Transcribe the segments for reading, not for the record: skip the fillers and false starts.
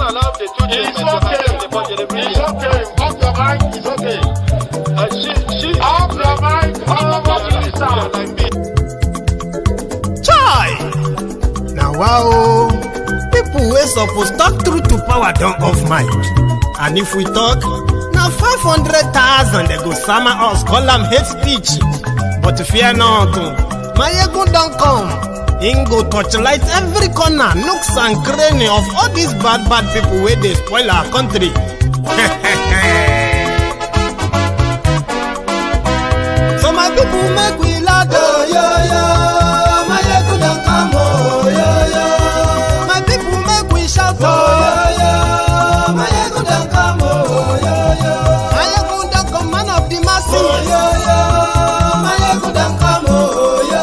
allow the children. It's okay. It's okay. Off your mic. It's okay. Off your mic. Chai! Now wow, people wey suppose talk truth to power don't off mic. And if we talk, now 500,000 they go summer us, call them hate speech. But fear not, my ego don't come. Ingo torchlight every corner, nooks and cranny of all these bad people where they spoil our country. So my people make we laugh, oh, yo. My ego don't come, oh, yo. My people make we shout, oh, yo. My ego don't come, oh, yo. My ego don't come, man of the masses, oh, yo. My ego don't come, oh, yo.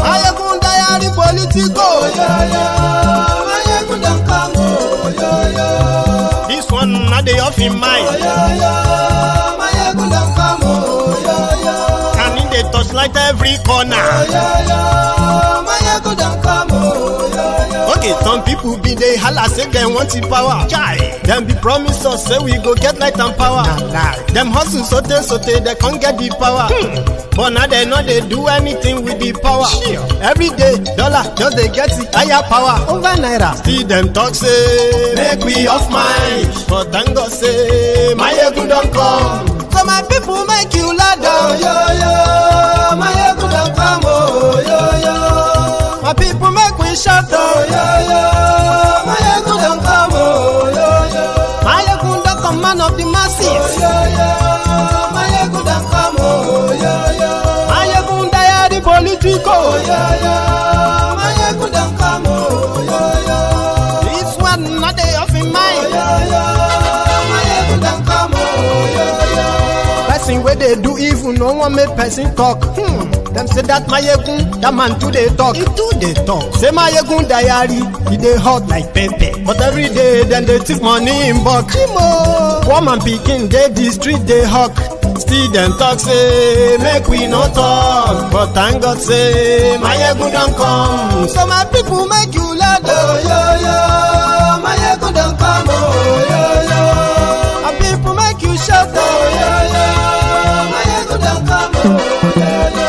My ego diary politico, yo. My ego don't come, oh, yo. This one not the off in mind, oh, yo. My ego don't come, oh, yo. And in the touchlight every corner, oh, yo. My ego don't come, oh, yo. Okay, some people be they holla say they want the power. Chai. Them be promise us say we go get light and power. Nah. Them hustle sote they can't get the power. But now they know they do anything with the power. Sure. Every day, dollar just they get the higher power over naira. Still them talk say make we off mind. But thank God say my ego don't come. So my people make you lie down, yo yo. My ego don't come, oh yo yo. My people make we shout, oh yo yo. My ego don't come, oh yo yo. My ego don't come, man of the masses, oh yo yo. My ego don't come, oh yo yo. My ego diary politico, oh yo yo. My ego don't come, oh yo yo. This one not they off in mind, oh yo yo. My ego don't come, oh yo yo. Person where they do evil, no one make person talk. Them say that my yegun, that man too they talk. He too they talk. Say my yegun diary, he they hot like pepper. But every day then they take money in bulk. Woman picking, they the street they hawk. Still them talk say make we no talk. But thank God say my yegun don't come. So my people make you laugh, oh yo yo. My yegun don't come, oh yo yo. My people make you shout, oh yo yo. My yegun don't come, oh yo yo.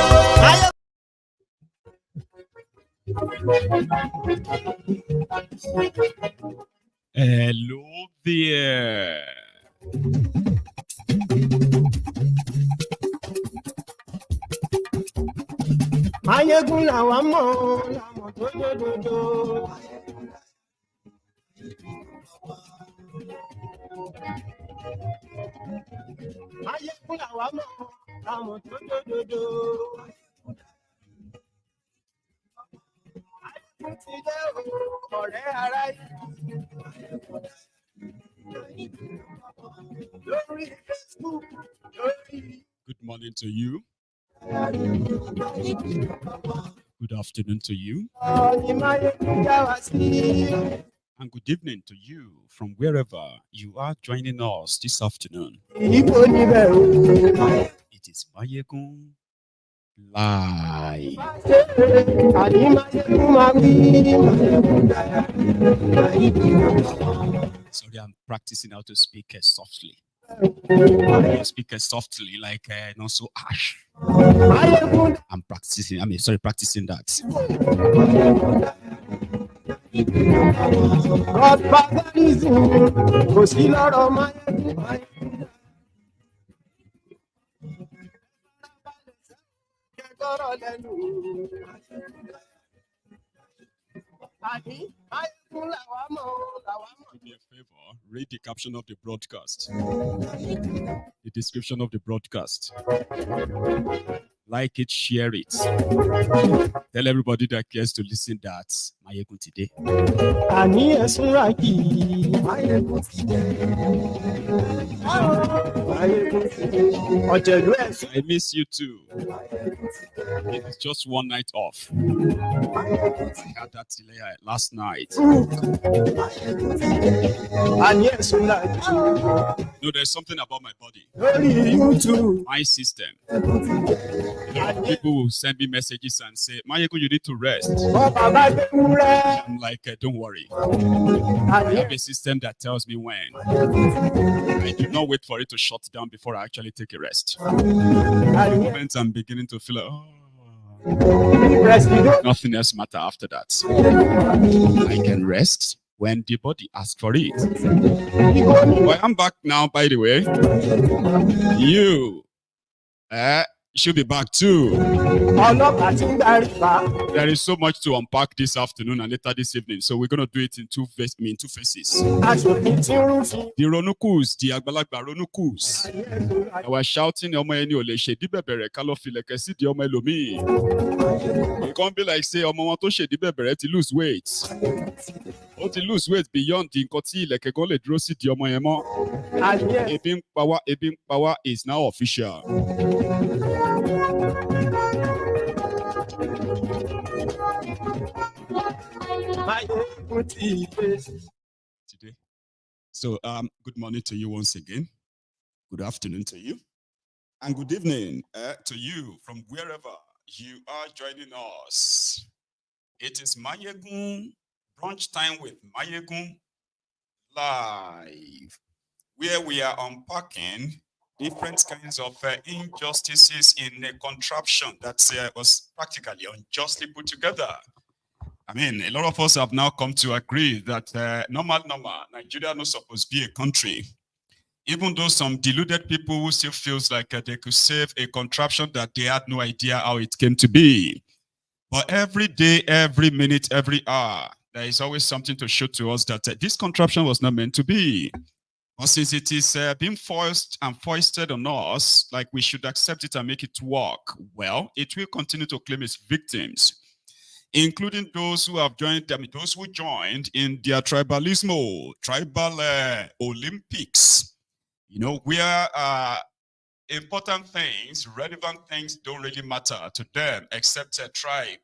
Hello there. Mayegun la wa mo, la mo do. Mayegun la wa mo, la mo do. Good morning to you. Good afternoon to you. And good evening to you from wherever you are joining us this afternoon. It is Mayegun Live. Sorry, I'm practicing how to speak softly. Speak softly, like not so harsh. I'm practicing. Practicing that. Do me a favor, read the caption of the broadcast, the description of the broadcast. Like it, share it. Tell everybody that cares to listen that Mayegun today. I miss you too. It's just one night off. I had that last night. No, there's something about my body. My system. People will send me messages and say, Mayegun, you need to rest. I'm like, don't worry. I have a system that tells me when. I do not wait for it to shut down before I actually take a rest. The moment I'm beginning to feel like, nothing else matters after that. I can rest when the body asks for it. Well, I'm back now, by the way. You should be back too. There is so much to unpack this afternoon and later this evening, so we're going to do it in two phases. The Ronukus, the Agbalagba Ronukus. I was shouting, it can't be like, say, to lose weight. Or to lose weight beyond the Nkoti, like a goal, Ebing power is now official. Today. So, good morning to you once again. Good afternoon to you. And good evening to you from wherever you are joining us. It is Mayegun Brunch Time with Mayegun Live, where we are unpacking different kinds of injustices in a contraption that was practically unjustly put together. I mean, a lot of us have now come to agree that normal, Nigeria is not supposed to be a country. Even though some deluded people who still feels like they could save a contraption that they had no idea how it came to be. But every day, every minute, every hour, there is always something to show to us that this contraption was not meant to be. But since it is being forced and foisted on us, like we should accept it and make it work, well, it will continue to claim its victims, including those who have joined, those who joined in their tribalism, tribal Olympics. You know, where important things, relevant things don't really matter to them except tribe,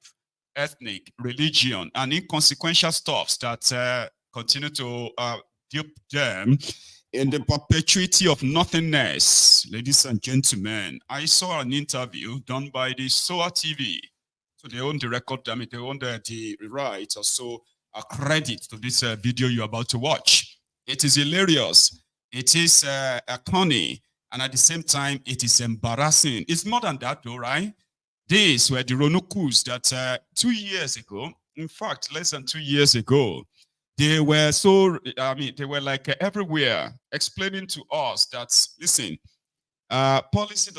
ethnic, religion, and inconsequential stuffs that continue to dupe them in the perpetuity of nothingness. Ladies and gentlemen, I saw an interview done by the SOA TV. So they own the record, they own the rights, or so a credit to this video you're about to watch. It is hilarious. It is funny. And at the same time, it is embarrassing. It's more than that though, right? These were the Ronukus that 2 years ago, in fact, less than 2 years ago, they were so, they were like everywhere explaining to us that, listen, policy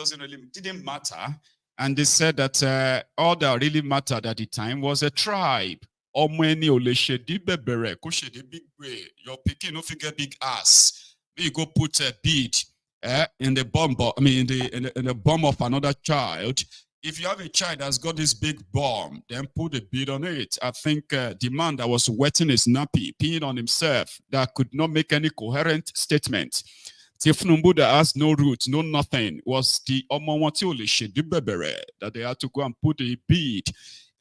didn't matter. And they said that all that really mattered at the time was a tribe. Or many your picking no figure big ass. You go put a bead in the bum, in the bum of another child. If you have a child that's got this big bum, then put a bead on it. I think the man that was wetting his nappy, peeing on himself, that could not make any coherent statement. Thiefnubu that has no roots, no nothing, was the that they had to go and put a bead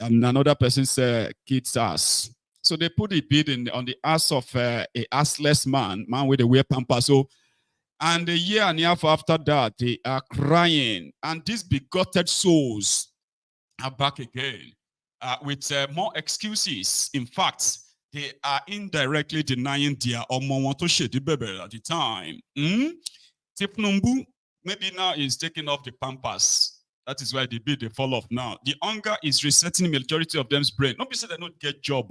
on another person's kid's ass. So they put a bead on the ass of a assless man with a wear pamper. So, and a year and a half after that, they are crying. And these bigoted souls are back again with more excuses. In fact, they are indirectly denying their Omowantoshedibebe at the time. Thiefnubu maybe now is taking off the pampers. That is why they fall off now. The hunger is resetting the majority of them's brain. Nobody said they don't get job.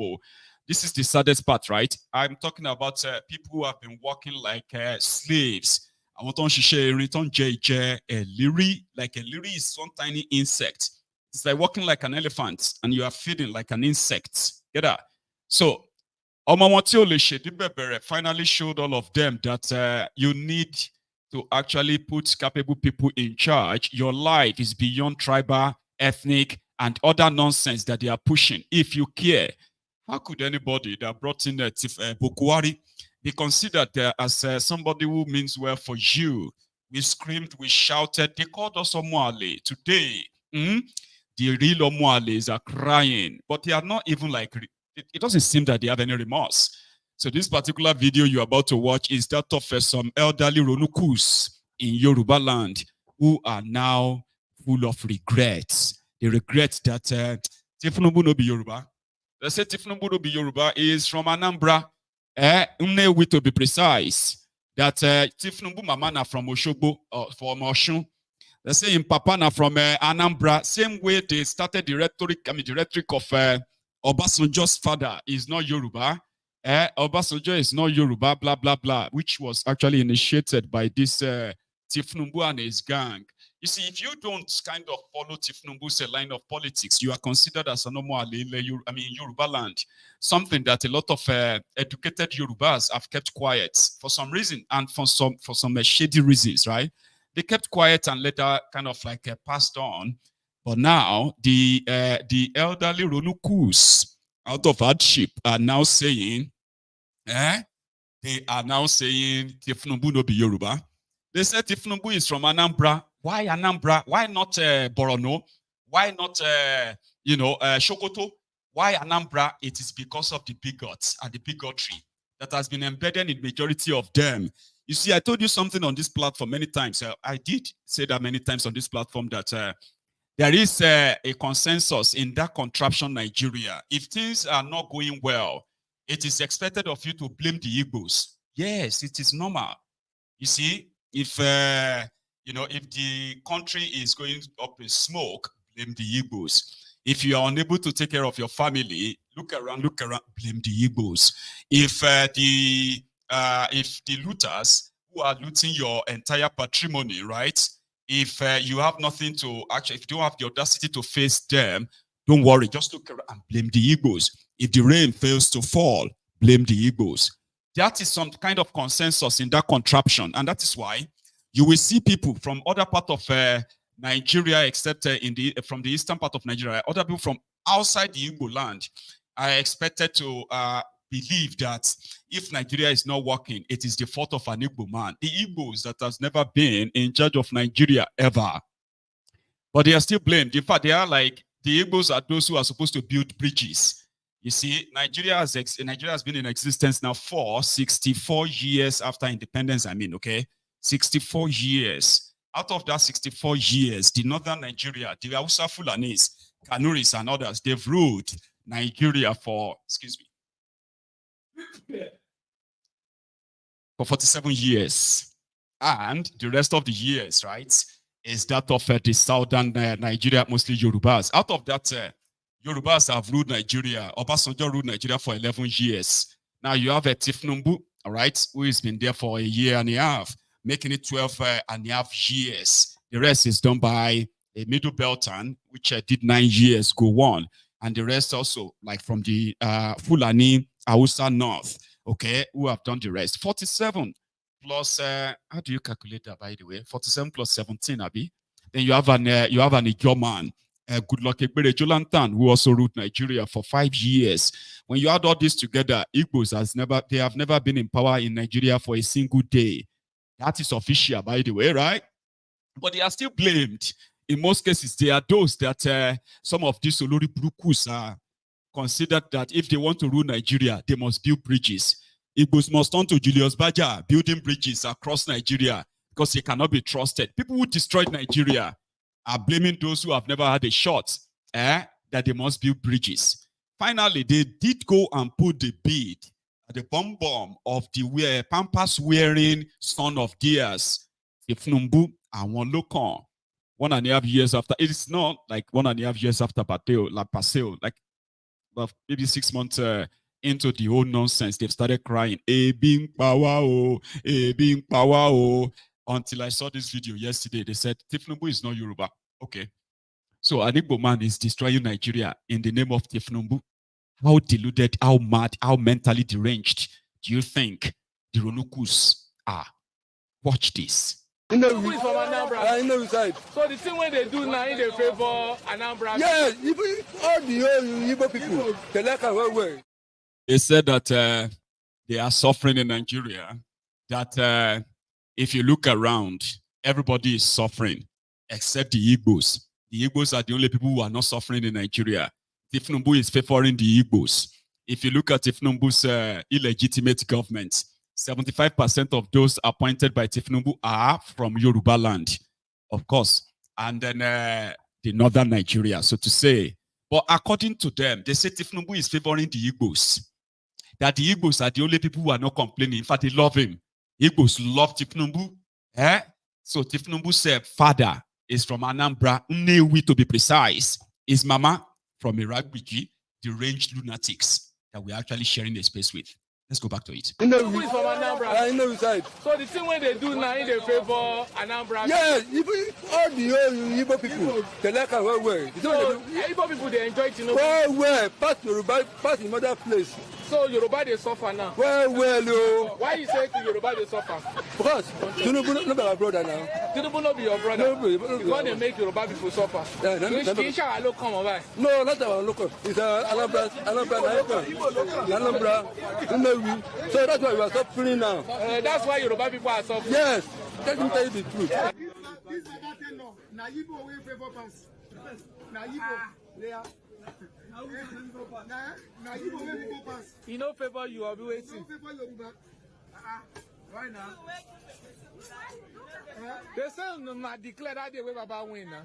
This is the saddest part, right? I'm talking about people who have been working like slaves. I want to share return JJ a liri. Like a liri is one tiny insect. It's like walking like an elephant, and you are feeding like an insect. Get that? So finally showed all of them that you need to actually put capable people in charge. Your life is beyond tribal, ethnic, and other nonsense that they are pushing. If you care, how could anybody that brought in Bokuwari be considered as somebody who means well for you? We screamed, we shouted. They called us Omuale. Today, the real Omuales are crying, but they are not even like. It doesn't seem that they have any remorse. So this particular video you're about to watch is that of some elderly Ronukus in Yoruba land who are now full of regrets. They regret that Tinubu no be Yoruba. They say Tinubu no be Yoruba is from Anambra. Nnewi to be precise. That Tinubu mama na from Oshogbo, from Oshun. They say in Papa na from Anambra. Same way they started the rhetoric, the rhetoric of Obasanjo's father is not Yoruba. Obasanjo is not Yoruba, blah, blah, blah, which was actually initiated by this Tinubu and his gang. You see, if you don't kind of follow Tinubu's line of politics, you are considered as a normal, Yoruba land, something that a lot of educated Yorubas have kept quiet for some reason and for some shady reasons, right? They kept quiet and later kind of like passed on. But now the elderly Ronukus out of hardship are now saying, they are now saying Tinubu no be Yoruba. They said Tinubu is from Anambra. Why Anambra? Why not Borono? Why not Sokoto? Why Anambra? It is because of the bigots and the bigotry that has been embedded in the majority of them. You see, I told you something on this platform many times. I did say that many times on this platform that there is a consensus in that contraption Nigeria. If things are not going well, it is expected of you to blame the Igbos. Yes, it is normal. You see, if if the country is going up in smoke, blame the Igbos. If you are unable to take care of your family, look around, blame the Igbos. If the looters who are looting your entire patrimony, right? If you have nothing to actually, if you don't have the audacity to face them, don't worry, just look around and blame the Igbos. If the rain fails to fall, blame the Igbos. That is some kind of consensus in that contraption, and that is why you will see people from other part of Nigeria, except from the eastern part of Nigeria, other people from outside the Igbo land are expected to believe that if Nigeria is not working, it is the fault of an Igbo man. The Igbos that has never been in charge of Nigeria ever. But they are still blamed. In fact, they are like, the Igbos are those who are supposed to build bridges. You see, Nigeria has been in existence now for 64 years after independence, okay? 64 years. Out of that 64 years, the northern Nigeria, the Hausa Fulanis, Kanuris and others, they've ruled Nigeria for 47 years. And the rest of the years, right, is that of the southern Nigeria, mostly Yorubas. Out of that, Yorubas have ruled Nigeria. Obasanjo ruled Nigeria for 11 years. Now you have a Tinubu, all right, who has been there for a year and a half, making it 12 and a half years. The rest is done by a middle belton, which did 9 years go on. And the rest also, like from the Fulani, Hausa North, okay, who have done the rest. 47 plus, how do you calculate that, by the way? 47 plus 17, Abi. Then you have an Igbo man, Goodluck Ebere Jolantan, who also ruled Nigeria for 5 years. When you add all this together, Igbos have never been in power in Nigeria for a single day. That is official, by the way, right? But they are still blamed. In most cases, they are those that some of these Olori Burukus are considered that if they want to rule Nigeria, they must build bridges. Igbos must turn to Julius Baja building bridges across Nigeria because they cannot be trusted. People who destroyed Nigeria are blaming those who have never had a shot that they must build bridges. Finally, they did go and put the bid at the bomb of the Pampas wearing son of theirs, Tinubu and Nnewi. 1.5 years after, it is not like 1.5 years after Paseo, like maybe 6 months into the whole nonsense, they've started crying, being power, being power. Until I saw this video yesterday, they said, Tinubu is not Yoruba. Okay. So an Igbo man is destroying Nigeria in the name of Tinubu. How deluded, how mad, how mentally deranged do you think the Ronukus are? Watch this. Nnewi is from Anambra. Nnewi side. So the thing when they do now, they favor Anambra. Yes, even all the Igbo people, they like our way. They said that they are suffering in Nigeria, that if you look around, everybody is suffering except the Igbos. The Igbos are the only people who are not suffering in Nigeria. Tinubu is favoring the Igbos. If you look at Tinubu's illegitimate government, 75% of those appointed by Tinubu are from Yoruba land. Of course, and then the northern Nigeria, so to say. But according to them, they say Tinubu is favoring the Igbos. That the Igbos are the only people who are not complaining. In fact, they love him. Igbos love Tinubu. So Tinubu's father is from Anambra, Nnewi to be precise. His mama from Iragbiji, the ranged lunatics that we're actually sharing the space with. Let's go back to it. Tinubu is from Anambra. Nnewi side. So the thing when they do now, they favor Anambra. Yes, even all the Igbo people, they like her well. So Igbo people, they enjoy Tinubu. Well, past Yoruba, past in other place. So Yoruba, they suffer now. Well. Why you say to Yoruba, they suffer? Because Tinubu not be our brother now. Tinubu not be your brother. Because they make Yoruba people suffer. Yeah, no, not our local. It's Anambra, Nnewi. So that's why we are suffering now. That's why Yoruba people are suffering. Yes, let me tell you the truth. This is about no. Now Igbo will favor pass. Now Igbo, they are. Now Igbo will favor pass. He no favor you, I'll be waiting. No favor Yoruba. Why now? They say no declare that they will Baba win now.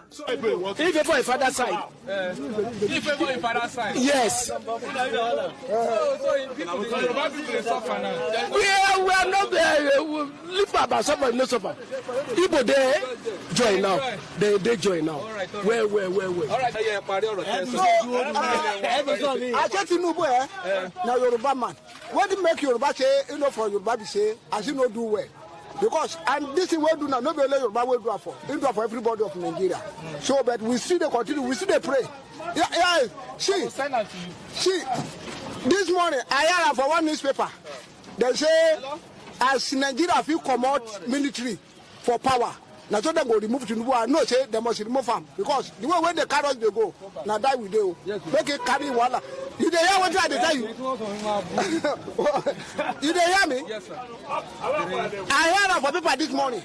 So if you for a father side, if you for a father side, yes. So people suffer now. We are not there. Live about somebody, no suffer. People they join now. They join now. Well. All right, yeah, party all right. I get Tinubu now Yoruba man. What do make Yoruba say? You know, for Yoruba say, as you know, do well. Because and this is what we do now. Nobody Yoruba will do for. They do for everybody of Nigeria. So, but we see they continue. We see they pray. Yeah. See. This morning I heard for one newspaper. They say as Nigeria feel come out military for power. Now so they go remove Tinubu. I know say they must remove him because the way when the carrots they go, now die with them. Make it carry water. You dey hear what I tell you? You dey hear me? Yes, sir. I heard for people this morning.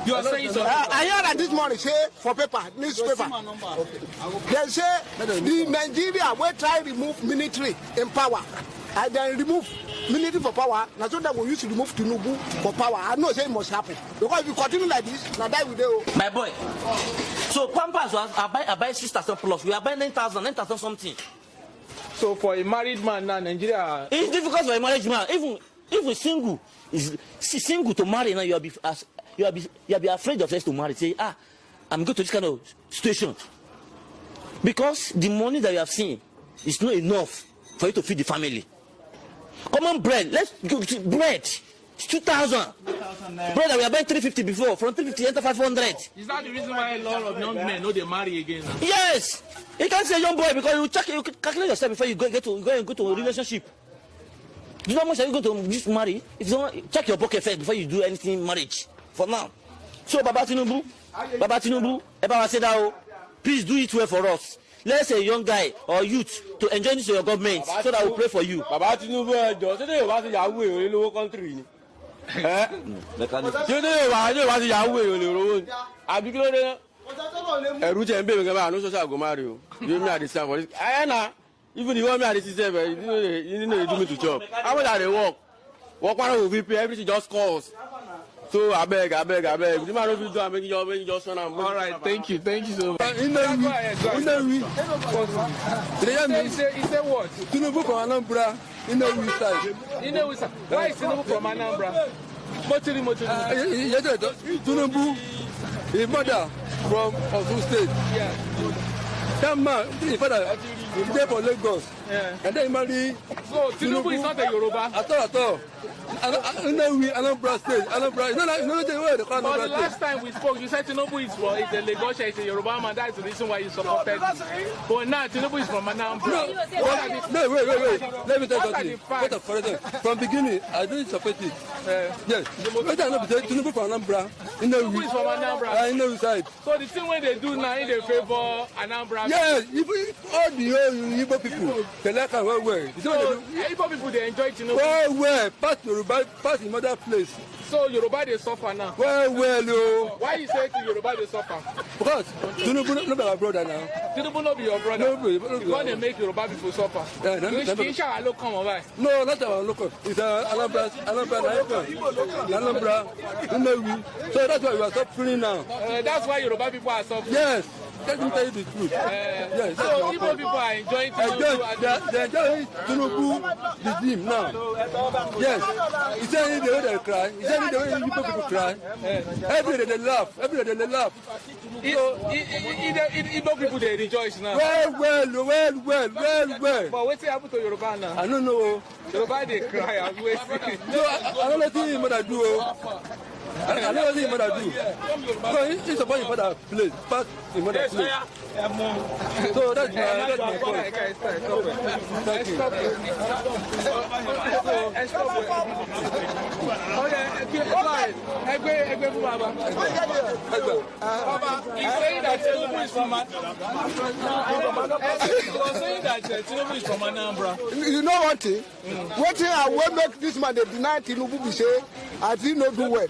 You are saying so? I heard that this morning say for paper, newspaper. They say the Nigeria will try to remove military in power. And then remove military for power. Now so that we used to remove Tinubu for power. I know say it must happen. Because if you continue like this, now die with you. My boy. So Pampas I buy 6,000 plus. We are buying 9,000 something. So for a married man now, Nigeria. It's difficult for a married man. Even if a single is single to marry now, you'll be afraid of us to marry. Say, I'm going to this kind of situation. Because the money that you have seen is not enough for you to feed the family. Common bread, let's go to bread. It's 2,000. Bread that we are buying 350 before, from 350 enter 500. Is that the reason why a lot of young men know they marry again now? Yes. You can't say young boy because you calculate yourself before you go to a relationship. Do you know how much are you going to just marry? If you don't check your pocket first before you do anything marriage. For now. So Baba Tinubu, Eba Sedao, please do it well for us. Let's say a young guy or youth to enjoy this your government so that we'll pray for you. Baba Tinubu just say they want to Yahweh in the country. Eh? You know what Yahweh in the road. I be clear. Eru je nbe me ba no social go marry o. You me at the same for this. Na even the one me at this same, you know they do me to job. How much are they work? Work one will pay everything just calls. So I beg. You man no fit do am make you just run am. All right, thank you so much. Nnewi. He said what? Tinubu from Anambra. Nnewi side. Why is Tinubu from Anambra? Tinubu, his mother from Osun State. Yeah. That man, his father, is there for Lagos. Yeah. And then he married. So Tinubu is not a Yoruba? At all. Nnewi, Anambra State. Anambra. But the last time we spoke, you said Tinubu is a Lagos, it's a Yoruba man. That's the reason why you supported him. But now Tinubu is from Anambra. No, wait. Let me tell you something. From beginning, I didn't support it. Yes. But I know Tinubu from Anambra. Tinubu is from Anambra. Nnewi side. So the thing when they do now, they favor Anambra. Yes, if all the Igbo people, they like her well. So Igbo people, they enjoy Tinubu. Well, pass Yoruba, pass in other place. So Yoruba, they suffer now. Well. Why you say to Yoruba, they suffer? Because Tinubu not our brother now. Tinubu not be your brother. Because they make Yoruba people suffer. Yeah, no, not our local. It's Anambra, Nnewi. So that's why we are suffering now. That's why Yoruba people are suffering. Yes. Let me tell you the truth. Yes, so Igbo people are enjoying Tinubu. They enjoy Tinubu regime now. Yes. He said the way they cry. He said the way Igbo people cry. Every day they laugh. Igbo people they rejoice now. Well. But what's happened to Yoruba now? I don't know. Yoruba they cry. I'm waiting. No, I don't know what I do. I don't know what I do. So it's about your mother place. Pass your mother place. So that's my point. Thank you. He's saying that Tinubu is from Anambra. You know what thing? What thing I will make this man they deny Tinubu be say I did not do well.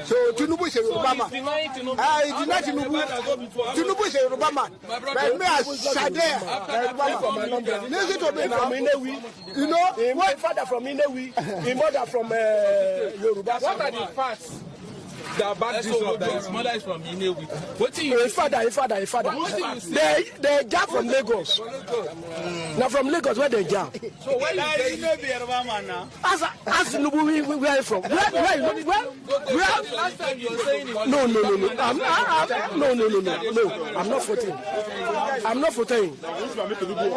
So Tinubu is a Yoruba man. He denied Tinubu. Tinubu is a Yoruba man. But me as Shadea, listen to me now. You know, my father from Nnewi, his mother from Yoruba. What are the facts that back this up that his mother is from Nnewi? What do you his father. They jump from Lagos. Now from Lagos where they jump. So where you be Yoruba man now? Ask Tinubu where are you from? Where? Last time you were saying No. I'm not voting.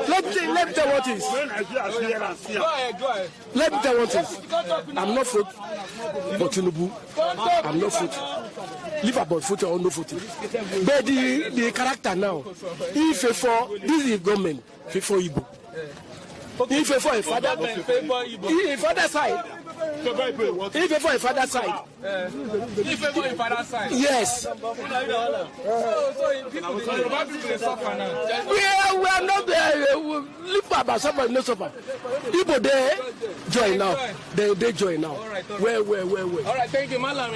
Let me tell what is. Go ahead. Let me tell what is. I'm not voting for Tinubu. I'm not voting. Leave about voting or no voting. But the character now, if for this is government, for Igbo. If for a father side. If for a father side. Yes. So people suffer now. We are not there. Leave about somebody no suffer. People there join now. They join now. Well. All right, thank you, Malam.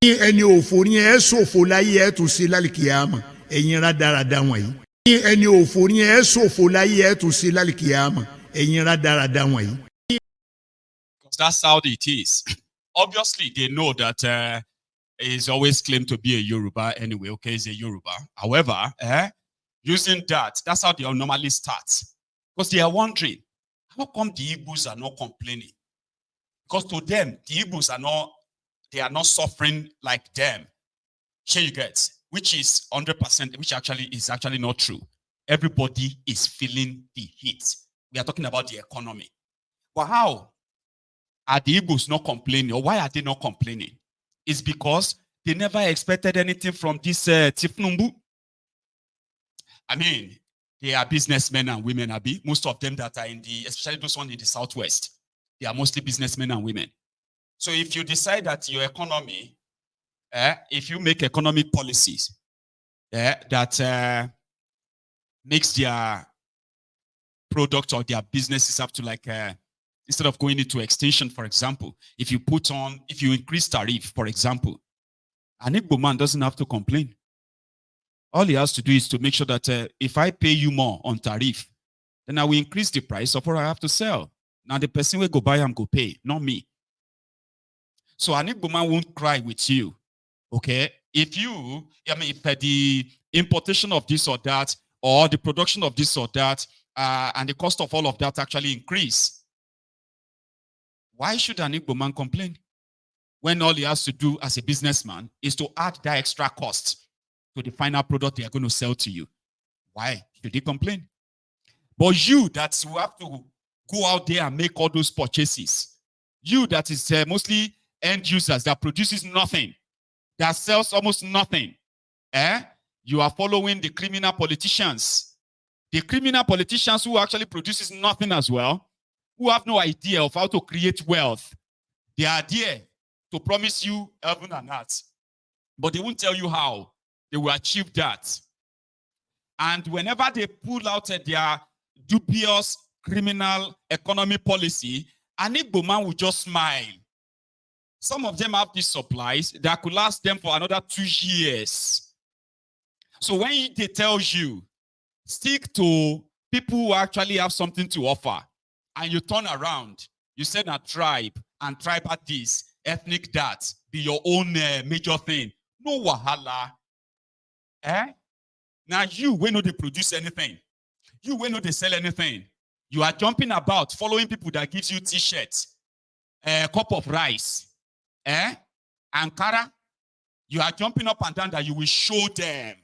ẹni òfò ni ẹ ṣòfò láyé ẹ tún sí lálìkìyàmà ẹ̀yin rádaràda wọ̀nyí. ẹni òfò ni ẹ ṣòfò láyé ẹ tún sí lálìkìyàmà ẹ̀yin rádaràda wọ̀nyí. Because that's how it is. Obviously, they know that he's always claimed to be a Yoruba anyway. Okay, he's a Yoruba. However, using that's how they normally start. Because they are wondering, how come the Igbos are not complaining? Because to them, the Igbos they are not suffering like them. Here you get, which is 100%, which is actually not true. Everybody is feeling the heat. We are talking about the economy. But how are the Igbos not complaining, or why are they not complaining? It's because they never expected anything from this thiefnubu. I mean, they are businessmen and women, Abi. Most of them that are especially those ones in the Southwest, they are mostly businessmen and women. So if you decide that your economy, if you make economic policies that makes their product or their businesses up to instead of going into extinction, for example, if you increase tariff, for example, an Igbo man doesn't have to complain. All he has to do is to make sure that if I pay you more on tariff, then I will increase the price of what I have to sell. Now the person will go buy and go pay, not me. So an Igbo man won't cry with you, okay? If the importation of this or that, or the production of this or that, and the cost of all of that actually increase, why should an Igbo man complain? When all he has to do as a businessman is to add that extra cost to the final product they are going to sell to you. Why should he complain? But you that you have to go out there and make all those purchases, you that is mostly end users that produces nothing, that sells almost nothing, you are following the criminal politicians. The criminal politicians who actually produces nothing as well, who have no idea of how to create wealth. They are there to promise you heaven and earth, but they won't tell you how they will achieve that. And whenever they pull out their dubious criminal economy policy, an Igbo man will just smile. Some of them have these supplies that could last them for another 2 years. So when they tell you, stick to people who actually have something to offer, and you turn around, you said a tribe, and tribe at this, ethnic that, be your own major thing. No wahala. Now you, when no they produce anything, you when no they sell anything, you are jumping about, following people that gives you t-shirts, a cup of rice, Ankara. You are jumping up and down that you will show them.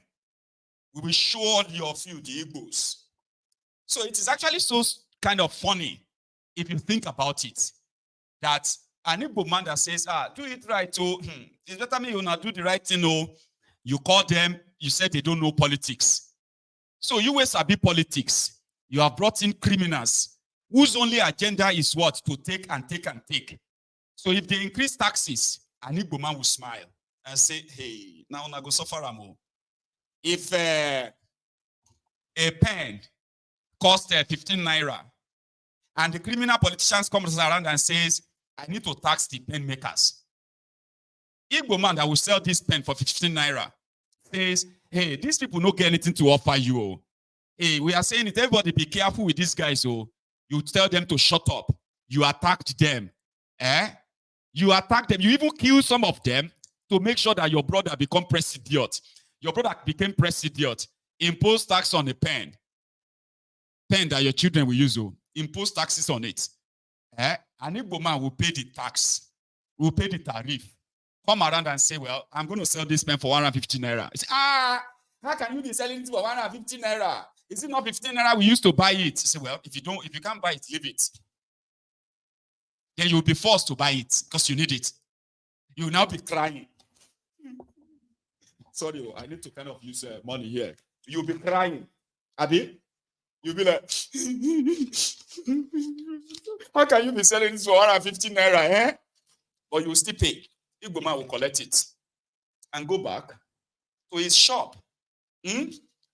We will show all your few, the Igbos. So it is actually so kind of funny if you think about it, that an Igbo man that says, do it right, oh, it's better me you not do the right thing, oh. You call them, you said they don't know politics. So you always sabi politics. You have brought in criminals whose only agenda is what? To take and take and take. So if they increase taxes, an Igbo man will smile and say, hey, now I go suffer more. If a pen costs 15 naira, and the criminal politicians come around and says, I need to tax the pen makers. Igbo man that will sell this pen for 15 naira says, hey, these people don't get anything to offer you. Oh. Hey, we are saying it, everybody be careful with these guys. Oh. You tell them to shut up. You attacked them. You attacked them. You even killed some of them to make sure that your brother become Presidiot. Your brother became Presidiot. Impose tax on a pen. Pen that your children will use. Oh. Impose taxes on it. An Igbo man will pay the tax. Will pay the tariff. Come around and say, well, I'm going to sell this pen for 150 naira. Say, how can you be selling it for 150 naira? Is it not 15 naira we used to buy it? Say, well, if you can't buy it, leave it. Then you'll be forced to buy it because you need it. You will now be crying. Sorry, I need to kind of use money here. You'll be crying. Abi? You'll be like, how can you be selling this for 150 naira, But you will still pay. Igbo man will collect it and go back to his shop.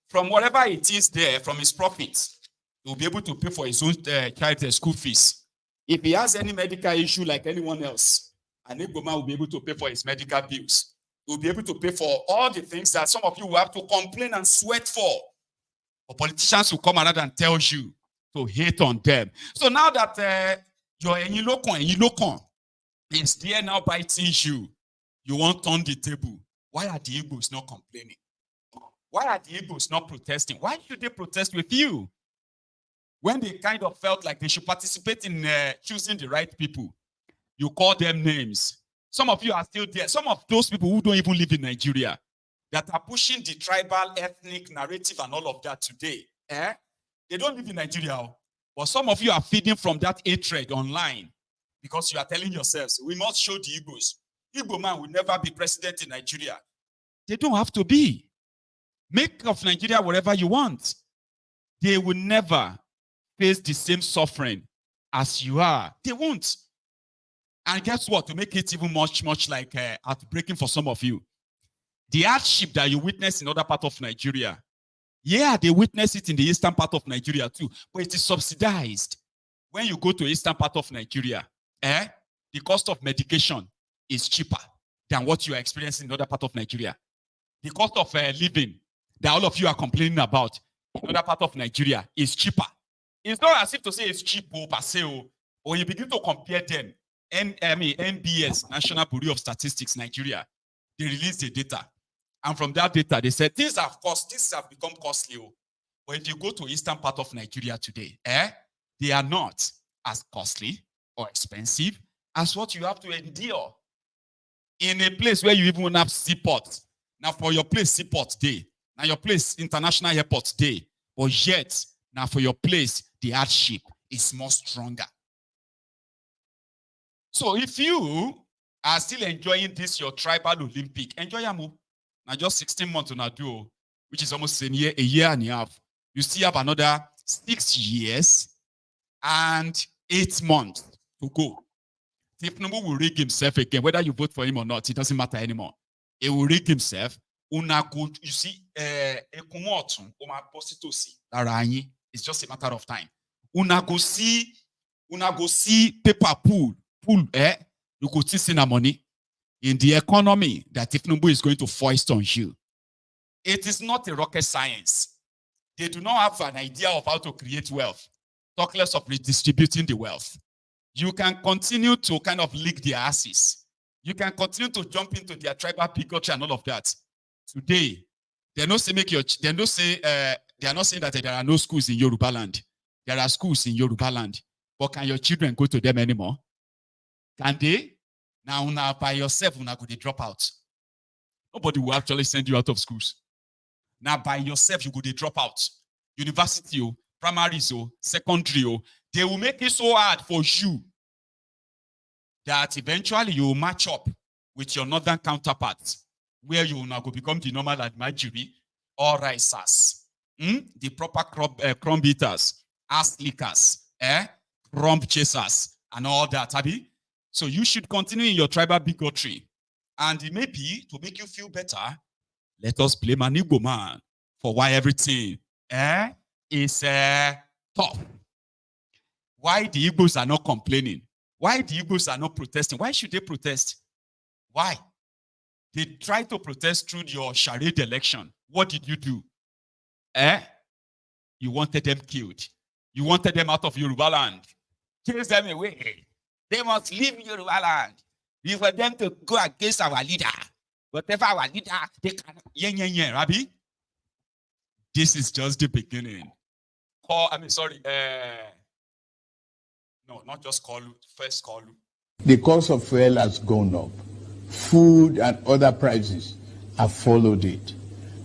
From whatever it is there, from his profits, he will be able to pay for his own child's school fees. If he has any medical issue like anyone else, an Igbo man will be able to pay for his medical bills. He will be able to pay for all the things that some of you will have to complain and sweat for. But politicians will come around and tell you to hate on them. So now that your emilokan is there now biting you, you won't turn the table. Why are the Igbos not complaining? Why are the Igbos not protesting? Why should they protest with you? When they kind of felt like they should participate in choosing the right people, you call them names. Some of you are still there. Some of those people who don't even live in Nigeria that are pushing the tribal, ethnic narrative and all of that today, they don't live in Nigeria. But some of you are feeding from that hatred online because you are telling yourselves, we must show the Igbos. Igbo man will never be president in Nigeria. They don't have to be. Make of Nigeria whatever you want. They will never face the same suffering as you are. They won't. And guess what? To make it even much like heartbreaking for some of you, the hardship that you witness in other parts of Nigeria, yeah, they witness it in the eastern part of Nigeria too, but it is subsidized. When you go to eastern part of Nigeria, the cost of medication is cheaper than what you are experiencing in other part of Nigeria. The cost of living that all of you are complaining about in other part of Nigeria is cheaper. It's not as if to say it's cheap per se, but when you begin to compare them, NBS, National Bureau of Statistics, Nigeria, they released the data. And from that data, they said, these have become costly. But if you go to eastern part of Nigeria today, they are not as costly or expensive as what you have to endure in a place where you even have seaport. Now for your place, seaport day. Now your place, international airport day. But yet, now for your place, the hardship is more stronger. So if you are still enjoying this, your tribal Olympic, enjoy them. Now just 16 months on a duo, which is almost a year and a half. You still have another 6 years and 8 months to go. Tinubu will rig himself again, whether you vote for him or not, it doesn't matter anymore. He will rig himself. You see, It's just a matter of time. Una go see paper pull, you go see money in the economy that Tinubu is going to foist on you. It is not a rocket science. They do not have an idea of how to create wealth. Talk less of redistributing the wealth. You can continue to kind of lick their asses. You can continue to jump into their tribal bigotry and all of that. Today, they are not saying that there are no schools in Yoruba land. There are schools in Yoruba land. But can your children go to them anymore? Can they? Now by yourself, now go they drop out. Nobody will actually send you out of schools. Now by yourself, you go they drop out. University, primary, secondary, they will make it so hard for you that eventually you will match up with your northern counterparts, where you will now go become the normal Admajiri or risers, the proper crumb eaters, ass lickers, crumb chasers, and all that, Abi. So you should continue in your tribal bigotry. And it may be, to make you feel better, let us blame an Igbo man for why everything is tough. Why the Igbos are not complaining? Why the Igbos are not protesting? Why should they protest? Why? They tried to protest through your charade election. What did you do? You wanted them killed. You wanted them out of Yoruba land. Chase them away. They must leave Yoruba land. We want them to go against our leader. Whatever our leader, they can. Rabbi. This is just the beginning. No, not just Koolu. First Koolu. The cost of fuel has gone up. Food and other prices have followed it.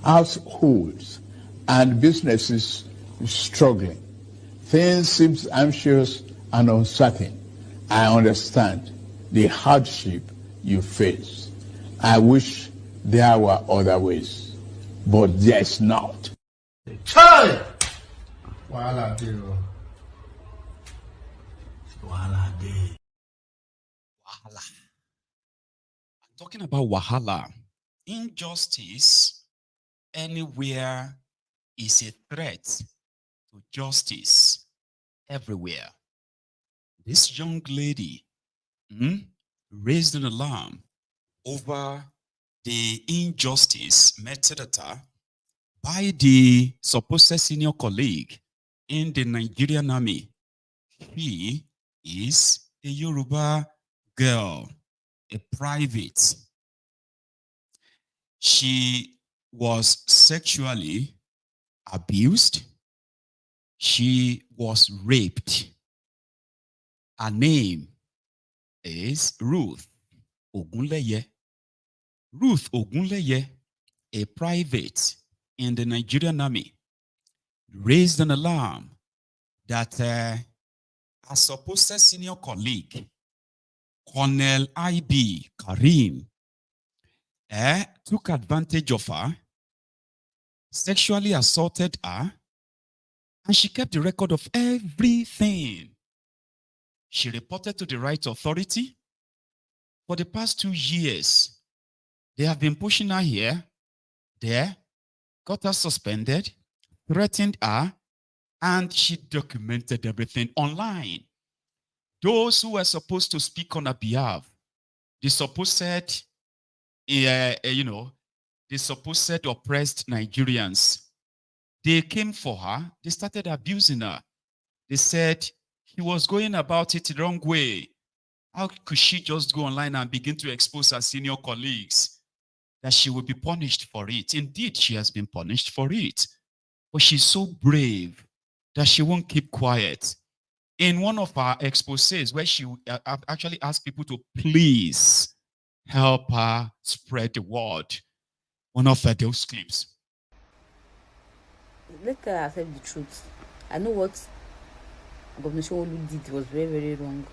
Households and businesses struggling. Things seem anxious and uncertain. I understand the hardship you face. I wish there were other ways, but there's not. Chai! Wahala dey. Wahala dey. Wahala. I'm talking about wahala. Injustice anywhere is a threat to justice everywhere. This young lady raised an alarm over the injustice meted at her by the supposed senior colleague in the Nigerian Army. He is a Yoruba girl, a private. She was sexually abused. She was raped. Her name is Ruth Ogunleye. Ruth Ogunleye, a private in the Nigerian Army, raised an alarm that a supposed senior colleague, Colonel I.B Kareem, took advantage of her, sexually assaulted her, and she kept the record of everything. She reported to the right authority. For the past 2 years, they have been pushing her here, there, got her suspended, threatened her, and she documented everything online. Those who were supposed to speak on her behalf, the supposed, the supposed oppressed Nigerians, they came for her. They started abusing her. They said she was going about it the wrong way. How could she just go online and begin to expose her senior colleagues? That she will be punished for it. Indeed, she has been punished for it. But she's so brave that she won't keep quiet. In one of her exposés, where she actually asked people to please help her spread the word, one of those clips. Let her accept the truth. I know what Governor Koolu did was very, very wrong.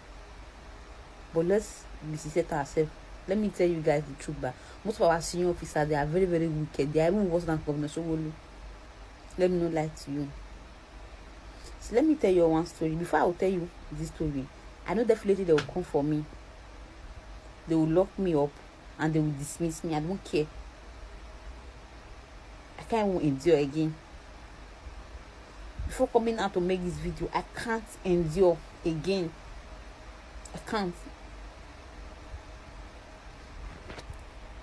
But let's be sincere to ourselves. Let me tell you guys the truth, but most of our senior officers, they are very, very wicked. They are even worse than Governor Koolu. Let me not lie to you. So let me tell you one story. Before I will tell you this story, I know definitely they will come for me. They will lock me up and they will dismiss me. I don't care. I can't even endure again. before coming out to make this video, I can't endure again. I can't.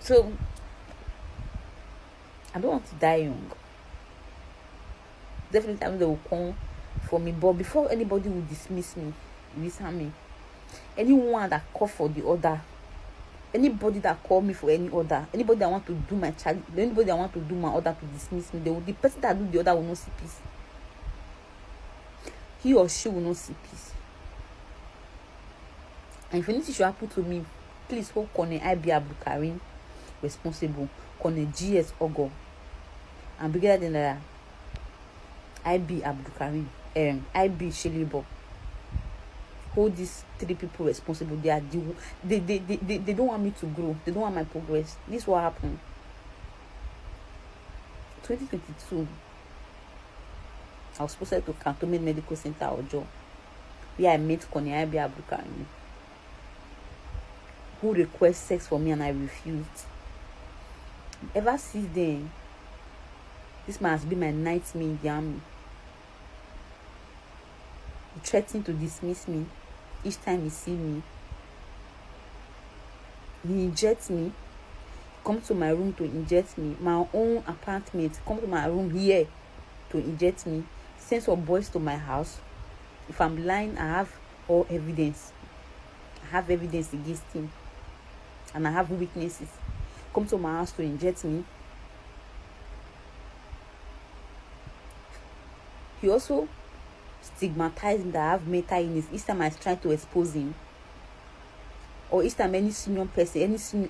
So I don't want to die young. Definitely, I know they will come for me. But before anybody will dismiss me in this army, anyone that call for the order, anybody that call me for any order, anybody that want to do my charge, anybody that want to do my order to dismiss me, the person that do the order will not see peace. He or she will not see peace. And if anything should happen to me, please hold Colonel I.B Kareem responsible, Colonel G.S. Ogo, and bigger than that, I.B Kareem, I.B Shelebo. Hold these 3 people responsible. They don't want me to grow. They don't want my progress. This is what happened. 2022, I was posted to Cantonment Medical Center or job, where I met Colonel I.B Kareem, who requested sex for me and I refused. Ever since then, this man has been my nightmare in the army. He threatened to dismiss me each time he see me. He injects me, come to my room to inject me. My own apartment, come to my room here to inject me. Send some boys to my house. If I'm lying, I have all evidence. I have evidence against him, and I have witnesses. Come to my house to inject me. He also stigmatized me that I have mental illness each time I try to expose him, or each time any senior person,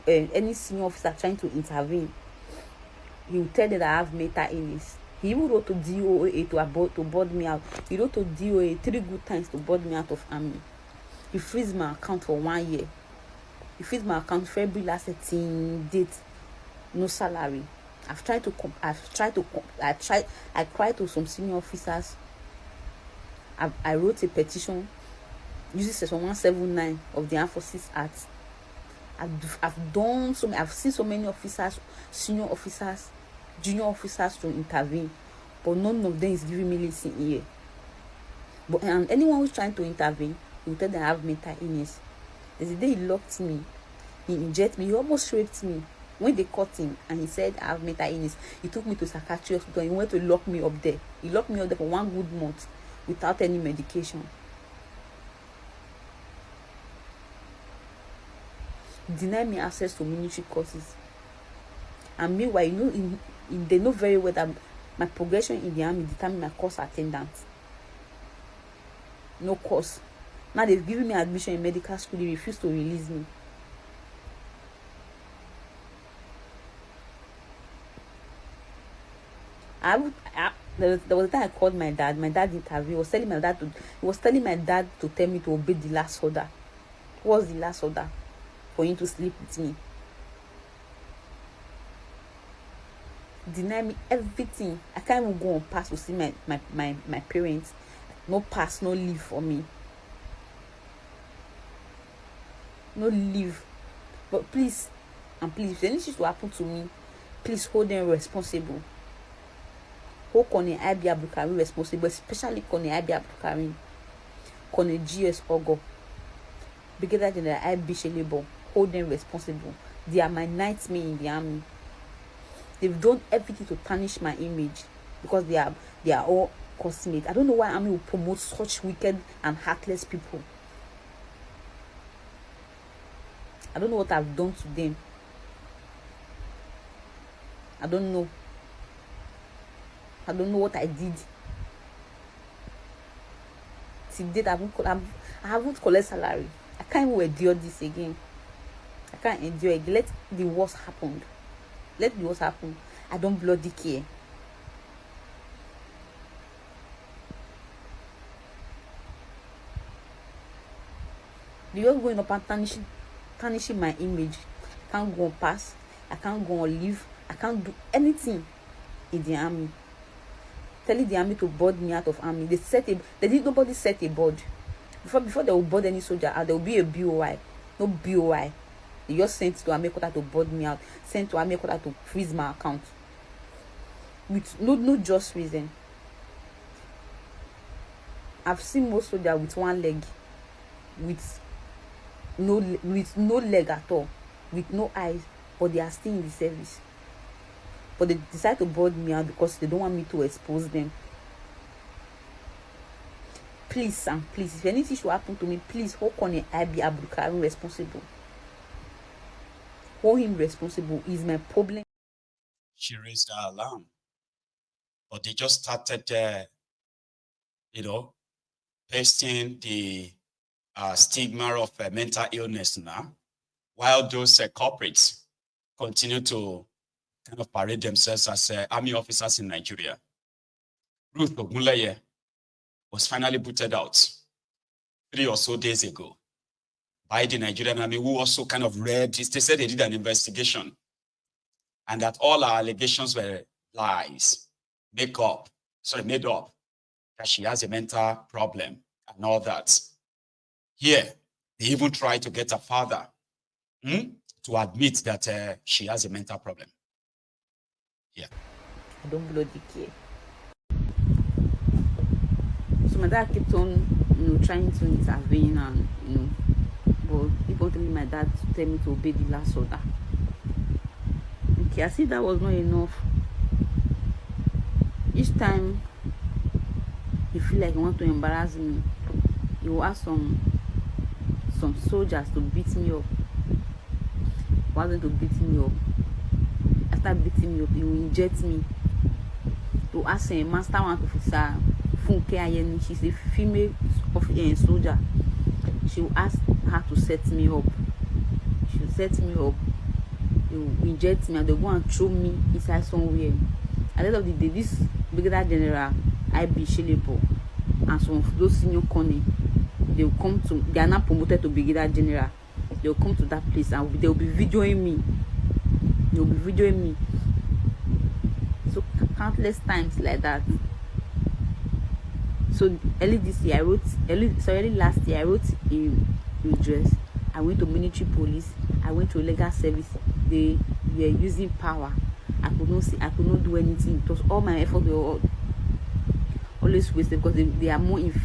any senior officer trying to intervene, he will tell them that I have mental illness. He even wrote to DOA to board me out. He wrote to DOA 3 good times to board me out of army. He freezed my account for 1 year. He freezed my account February last 13 date, no salary. I cried to some senior officers. I wrote a petition using section 179 of the Armed Forces Act. I've seen so many officers, senior officers, junior officers to intervene, but none of them is giving me listen here. But and anyone who's trying to intervene, he will tell them I have mental illness. There's a day he locked me, he injected me, he almost raped me. When they caught him and he said I have mental illness, he took me to psychiatry hospital and he went to lock me up there. He locked me up there for 1 good month without any medication. He denied me access to military courses. And meanwhile, they know very well that my progression in the army determined my course attendance. No course. Now they've given me admission in medical school, they refuse to release me. There was a time I called my dad. My dad interviewed. He was telling my dad to tell me to obey the last order. What was the last order? For him to sleep with me. Deny me everything. I can't even go on pass to see my parents. No pass, no leave for me. No leave. But please, and please, if anything to happen to me, please hold them responsible. Hold Colonel I.B Kareem responsible, especially Colonel I.B Kareem, Colonel G.S. Ogo, Brigadier General I.B Shelebo. Hold them responsible. They are my nightmare in the army. They've done everything to tarnish my image because they are all cosmic. I don't know why army will promote such wicked and heartless people. I don't know what I've done to them. I don't know. I don't know what I did. Till date, I haven't collected salary. I can't even endure this again. I can't endure it. Let the worst happen. Let the worst happen. I don't bloody care. They're just going up and tarnishing my image. I can't go on pass. I can't go on leave. I can't do anything in the army. Telling the army to board me out of army. Nobody set a board. Before they will board any soldier out, there will be a BOI. No BOI. They just sent to army quarter to board me out. Sent to army quarter to freeze my account. With no just reason. I've seen most soldiers with one leg, with no leg at all, with no eyes, but they are still in the service. But they decide to board me out because they don't want me to expose them. Please and please, if anything should happen to me, please hold Colonel I.B Kareem responsible. Hold him responsible. Is my problem. She raised her alarm, but they just started, pasting the stigma of mental illness now, while those culprits continue to kind of parade themselves as army officers in Nigeria. Ruth Ogunleye was finally booted out 3 or so days ago by the Nigerian Army, who also kind of read this. They said they did an investigation and that all our allegations were lies, made up, that she has a mental problem and all that. Here, they even tried to get her father to admit that she has a mental problem. Yeah. I don't bloody care. So my dad kept on, trying to intervene and, but eventually my dad told me to obey the last order. Okay, I see that was not enough. Each time he feel like he want to embarrass me, he will ask some soldiers to beat me up. He wants them to beat me up. After beating me up, he will inject me. To ask a master one officer, Funke Ayeni, she's a female soldier. She will ask her to set me up. She will set me up. He will inject me and they will go and throw me inside somewhere. At the end of the day, this Brigadier General I.B Kareem and some of those senior colonels, they will come to, they are now promoted to Brigadier General. They will come to that place and they will be videoing me. They will be videoing me. So countless times like that. So early last year I wrote a redress. I went to military police. I went to legal service. They were using power. I could not do anything. It was all my effort were always wasted because they are more, if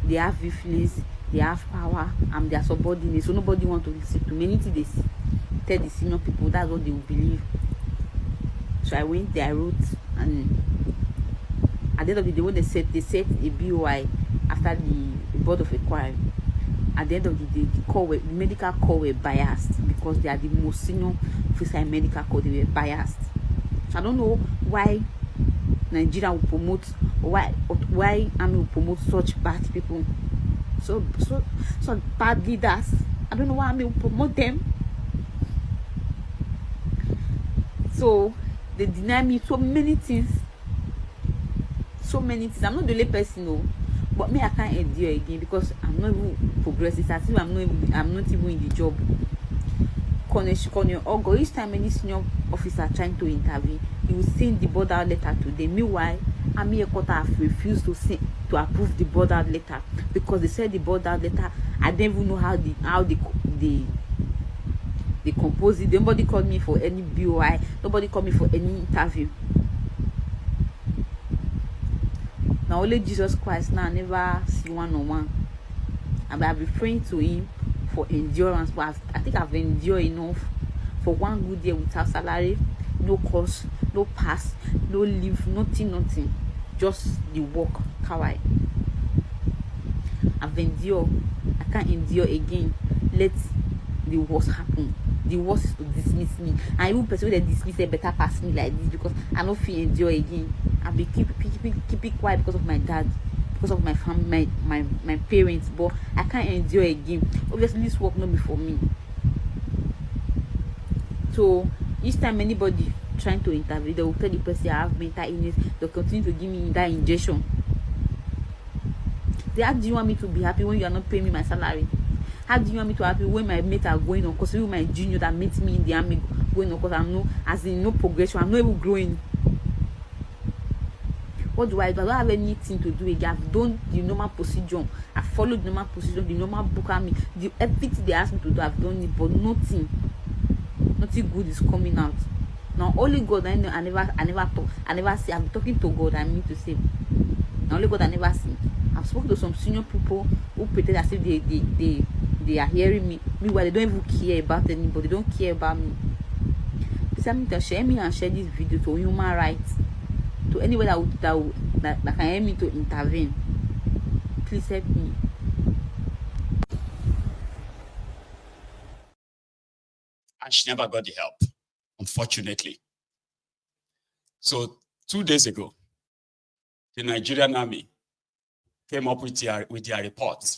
they have influence, they have power, and they are subordinates. So nobody want to listen to many things. They tell the senior people that's what they will believe. So I went there, I wrote, and at the end of the day, when they set a BOI after the board of inquiry, at the end of the day, the medical corps were biased because they are the most senior officer in medical corps. They were biased. So I don't know why Nigeria will promote, or why Army will promote such bad people, so bad leaders. I don't know why Army will promote them. So they deny me so many things. I'm not the only person, no, but me, I can't endure again because I'm not even progressive. As if I'm not even in the job. Colonel Ogo, each time any senior officer trying to intervene, he will send the board out letter to them. Meanwhile, Army headquarters have refused to approve the board out letter because they said the board out letter, I don't even know how they compose it. Nobody called me for any BOI. Nobody called me for any interview. Now only Jesus Christ now, I never see one-on-one. And I've been praying to him for endurance, but I think I've endured enough for one good year without salary, no course, no pass, no leave, nothing. Just the work. Kawaii. I've endured. I can't endure again. Let the worst happen. The worst is to dismiss me. And even person that dismiss it better pass me like this because I don't feel endure again. I'll be keeping quiet because of my dad, because of my family, my parents, but I can't endure again. Obviously this work not be for me. So each time anybody trying to intervene, they will tell the person I have mental illness. They'll continue to give me that injection. How do you want me to be happy when you are not paying me my salary? How do you want me to be happy when my mates are going on? Because even my junior that meets me in the army going on, because I'm no progression, I'm not even growing. What do? I don't have anything to do again. I've done the normal procedure. I followed the normal procedure, the normal book army. Everything they asked me to do, I've done it, but nothing good is coming out. Now only God I never talk. I never see. I'm talking to God. I mean to say. Now only God I never see. I've spoken to some senior people who pretend as if they are hearing me. Meanwhile, they don't even care about anybody. They don't care about me. Please, I'm to share me and share this video to human rights, to anyone that can help me to intervene. Please help me. And she never got the help, unfortunately. So 2 days ago, the Nigerian Army came up with their report.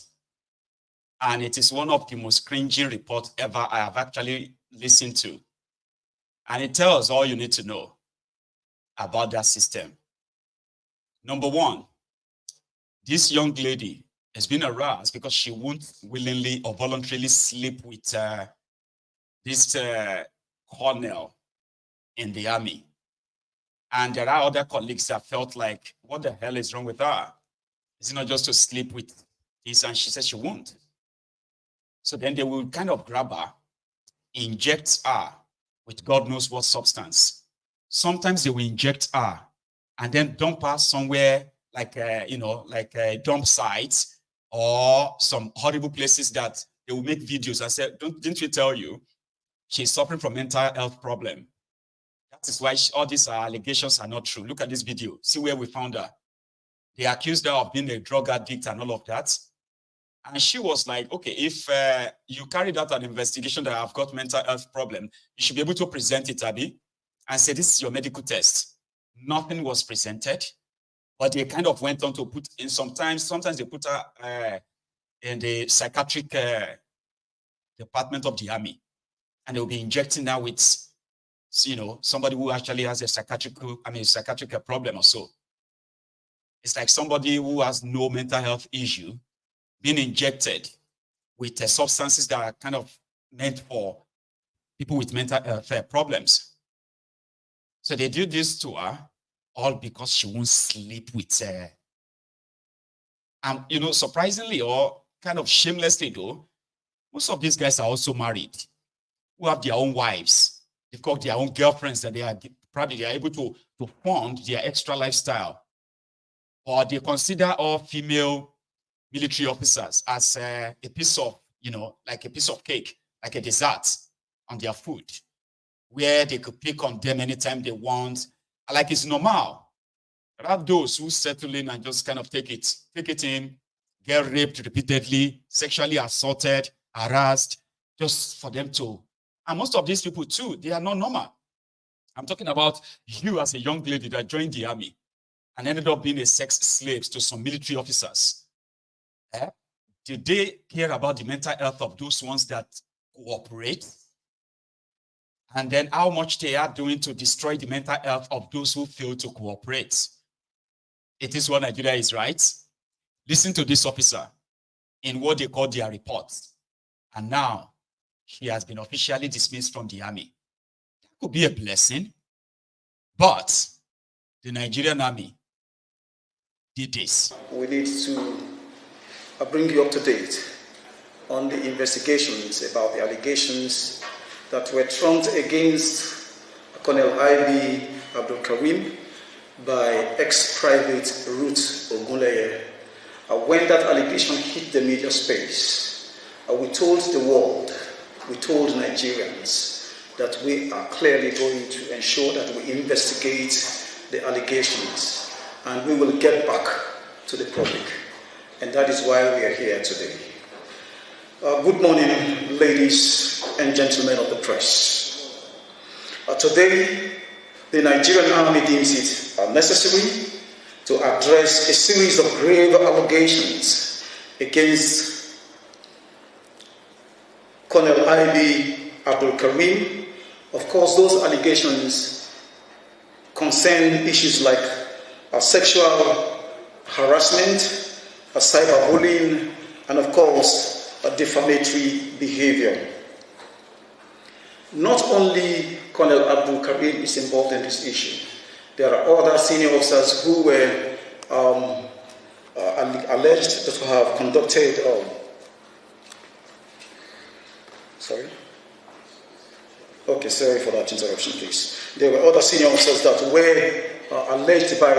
And it is one of the most cringing reports ever I have actually listened to. And it tells all you need to know about that system. Number one, this young lady has been harassed because she won't willingly or voluntarily sleep with this colonel in the army. And there are other colleagues that felt like, what the hell is wrong with her? Is it not just to sleep with this? And she said she won't. So then they will kind of grab her, inject her with God knows what substance. Sometimes they will inject her and then dump her somewhere like, like a dump site or some horrible places that they will make videos. I said, didn't we tell you she's suffering from mental health problem? That is why all these allegations are not true. Look at this video. See where we found her. They accused her of being a drug addict and all of that. And she was like, okay, if you carried out an investigation that I've got mental health problem, you should be able to present it, Abby, and say, this is your medical test. Nothing was presented, but they kind of went on to put in sometimes they put her in the psychiatric department of the army, and they'll be injecting her with, somebody who actually has a psychiatric problem or so. It's like somebody who has no mental health issue being injected with substances that are kind of meant for people with mental health problems. So they do this to her, all because she won't sleep with her. And, surprisingly or kind of shamelessly though, most of these guys are also married, who have their own wives. They've got their own girlfriends that they are able to fund their extra lifestyle. Or they consider all female military officers as a piece of, like a piece of cake, like a dessert on their food, where they could pick on them anytime they want. Like it's normal. There are those who settle in and just kind of take it in, get raped repeatedly, sexually assaulted, harassed, just for them to. And most of these people too, they are not normal. I'm talking about you as a young lady that joined the army and ended up being a sex slave to some military officers. Did they care about the mental health of those ones that cooperate? And then how much they are doing to destroy the mental health of those who fail to cooperate? It is what Nigeria is, right? Listen to this officer in what they call their report. And now she has been officially dismissed from the army. That could be a blessing. But the Nigerian Army did this. We need to bring you up to date on the investigations about the allegations that were trumped against Colonel I.B Kareem by ex-Private Ruth Ogunleye. When that allegation hit the media space, we told the world, we told Nigerians that we are clearly going to ensure that we investigate the allegations and we will get back to the public. And that is why we are here today. Good morning, ladies and gentlemen of the press. Today, the Nigerian Army deems it necessary to address a series of grave allegations against Colonel I.B Kareem. Of course, those allegations concern issues like sexual harassment, cyberbullying, and of course, defamatory behavior. Not only Colonel Kareem is involved in this issue. There are other senior officers who were alleged to have conducted. Sorry for that interruption, please. There were other senior officers that were alleged by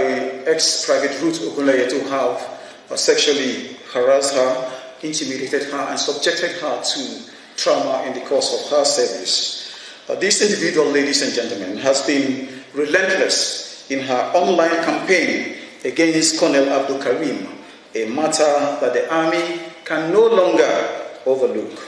ex-Private Ruth Ogunleye to have sexually harassed her, intimidated her, and subjected her to trauma in the course of her service. This individual, ladies and gentlemen, has been relentless in her online campaign against Colonel I.B Kareem, a matter that the Army can no longer overlook.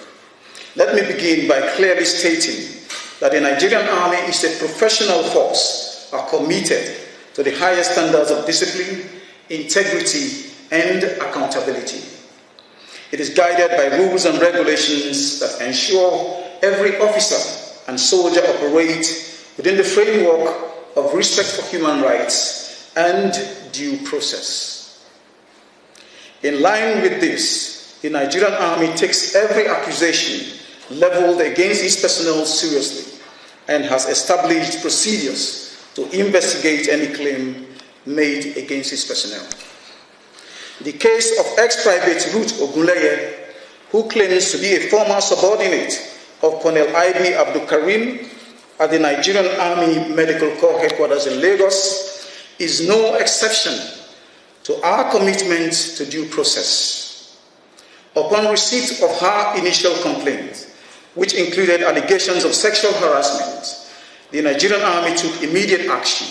Let me begin by clearly stating that the Nigerian Army is a professional force committed to the highest standards of discipline, integrity, and accountability. It is guided by rules and regulations that ensure every officer and soldier operate within the framework of respect for human rights and due process. In line with this, the Nigerian Army takes every accusation leveled against its personnel seriously and has established procedures to investigate any claim made against its personnel. The case of ex-Private Ruth Ogunleye, who claims to be a former subordinate of Colonel I.B Kareem at the Nigerian Army Medical Corps headquarters in Lagos, is no exception to our commitment to due process. Upon receipt of her initial complaint, which included allegations of sexual harassment, the Nigerian Army took immediate action.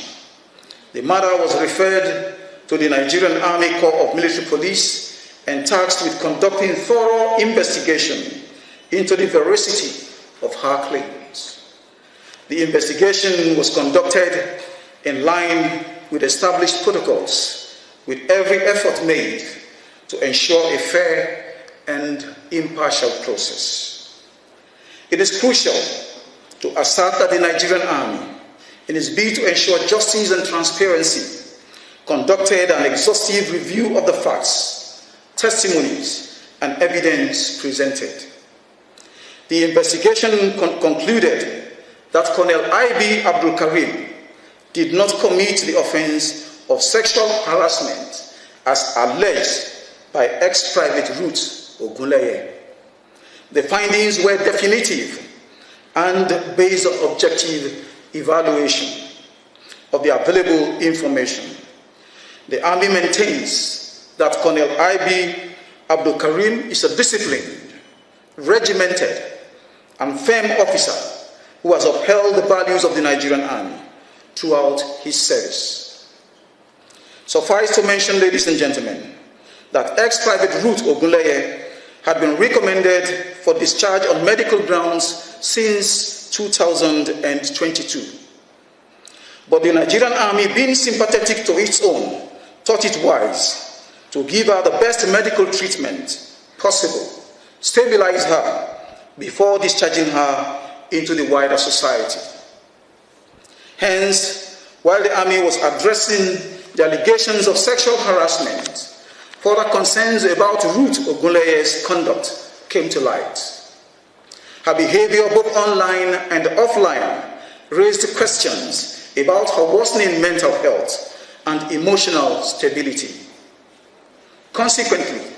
The matter was referred to the Nigerian Army Corps of Military Police and tasked with conducting thorough investigation into the veracity of her claims. The investigation was conducted in line with established protocols, with every effort made to ensure a fair and impartial process. It is crucial to assert that the Nigerian Army, in its bid to ensure justice and transparency, conducted an exhaustive review of the facts, testimonies, and evidence presented. The investigation concluded that Colonel I.B Kareem did not commit the offense of sexual harassment as alleged by ex-Private Ruth Ogunleye. The findings were definitive and based on objective evaluation of the available information. The Army maintains that Colonel I.B Kareem is a disciplined, regimented, and firm officer who has upheld the values of the Nigerian Army throughout his service. Suffice to mention, ladies and gentlemen, that ex-Private Ruth Ogunleye had been recommended for discharge on medical grounds since 2022. But the Nigerian Army, being sympathetic to its own, thought it wise to give her the best medical treatment possible, stabilize her before discharging her into the wider society. Hence, while the Army was addressing the allegations of sexual harassment, further concerns about Ruth Ogunleye's conduct came to light. Her behavior, both online and offline, raised questions about her worsening mental health and emotional stability. Consequently,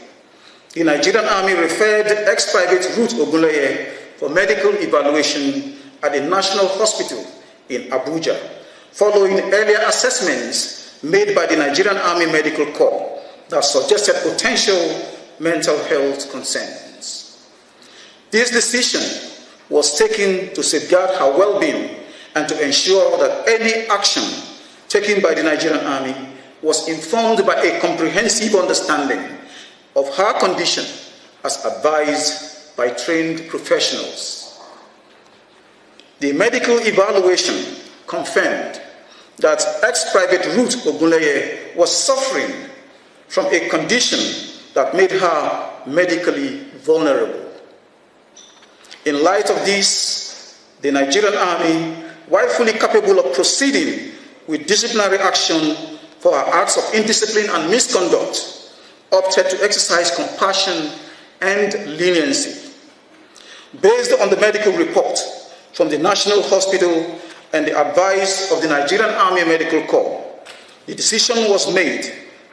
the Nigerian Army referred ex-Private Ruth Ogunleye for medical evaluation at the National Hospital in Abuja, following earlier assessments made by the Nigerian Army Medical Corps that suggested potential mental health concerns. This decision was taken to safeguard her well-being and to ensure that any action taken by the Nigerian Army was informed by a comprehensive understanding of her condition as advised by trained professionals. The medical evaluation confirmed that ex-Private Ruth Ogunleye was suffering from a condition that made her medically vulnerable. In light of this, the Nigerian Army, while fully capable of proceeding with disciplinary action for her acts of indiscipline and misconduct, opted to exercise compassion and leniency. Based on the medical report from the National Hospital and the advice of the Nigerian Army Medical Corps, the decision was made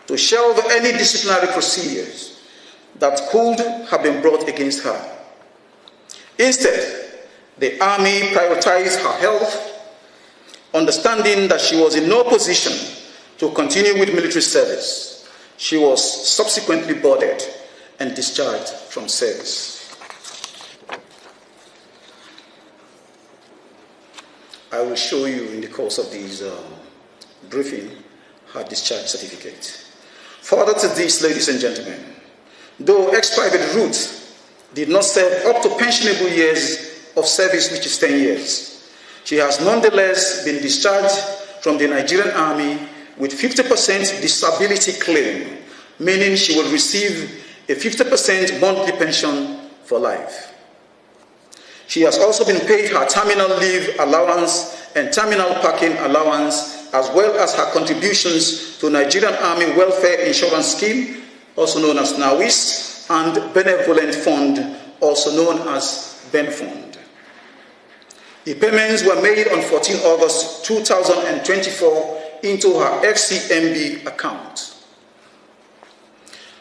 to shelve any disciplinary procedures that could have been brought against her. Instead, the Army prioritized her health, understanding that she was in no position to continue with military service. She was subsequently boarded and discharged from service. I will show you in the course of this briefing her discharge certificate. Further to this, ladies and gentlemen, though ex-Private Ruth did not serve up to pensionable years of service, which is 10 years, she has nonetheless been discharged from the Nigerian Army with 50% disability claim, meaning she will receive a 50% monthly pension for life. She has also been paid her terminal leave allowance and terminal parking allowance, as well as her contributions to Nigerian Army Welfare Insurance Scheme, also known as Nnewi, and Benevolent Fund, also known as BenFund. The payments were made on 14 August 2024 into her FCMB account.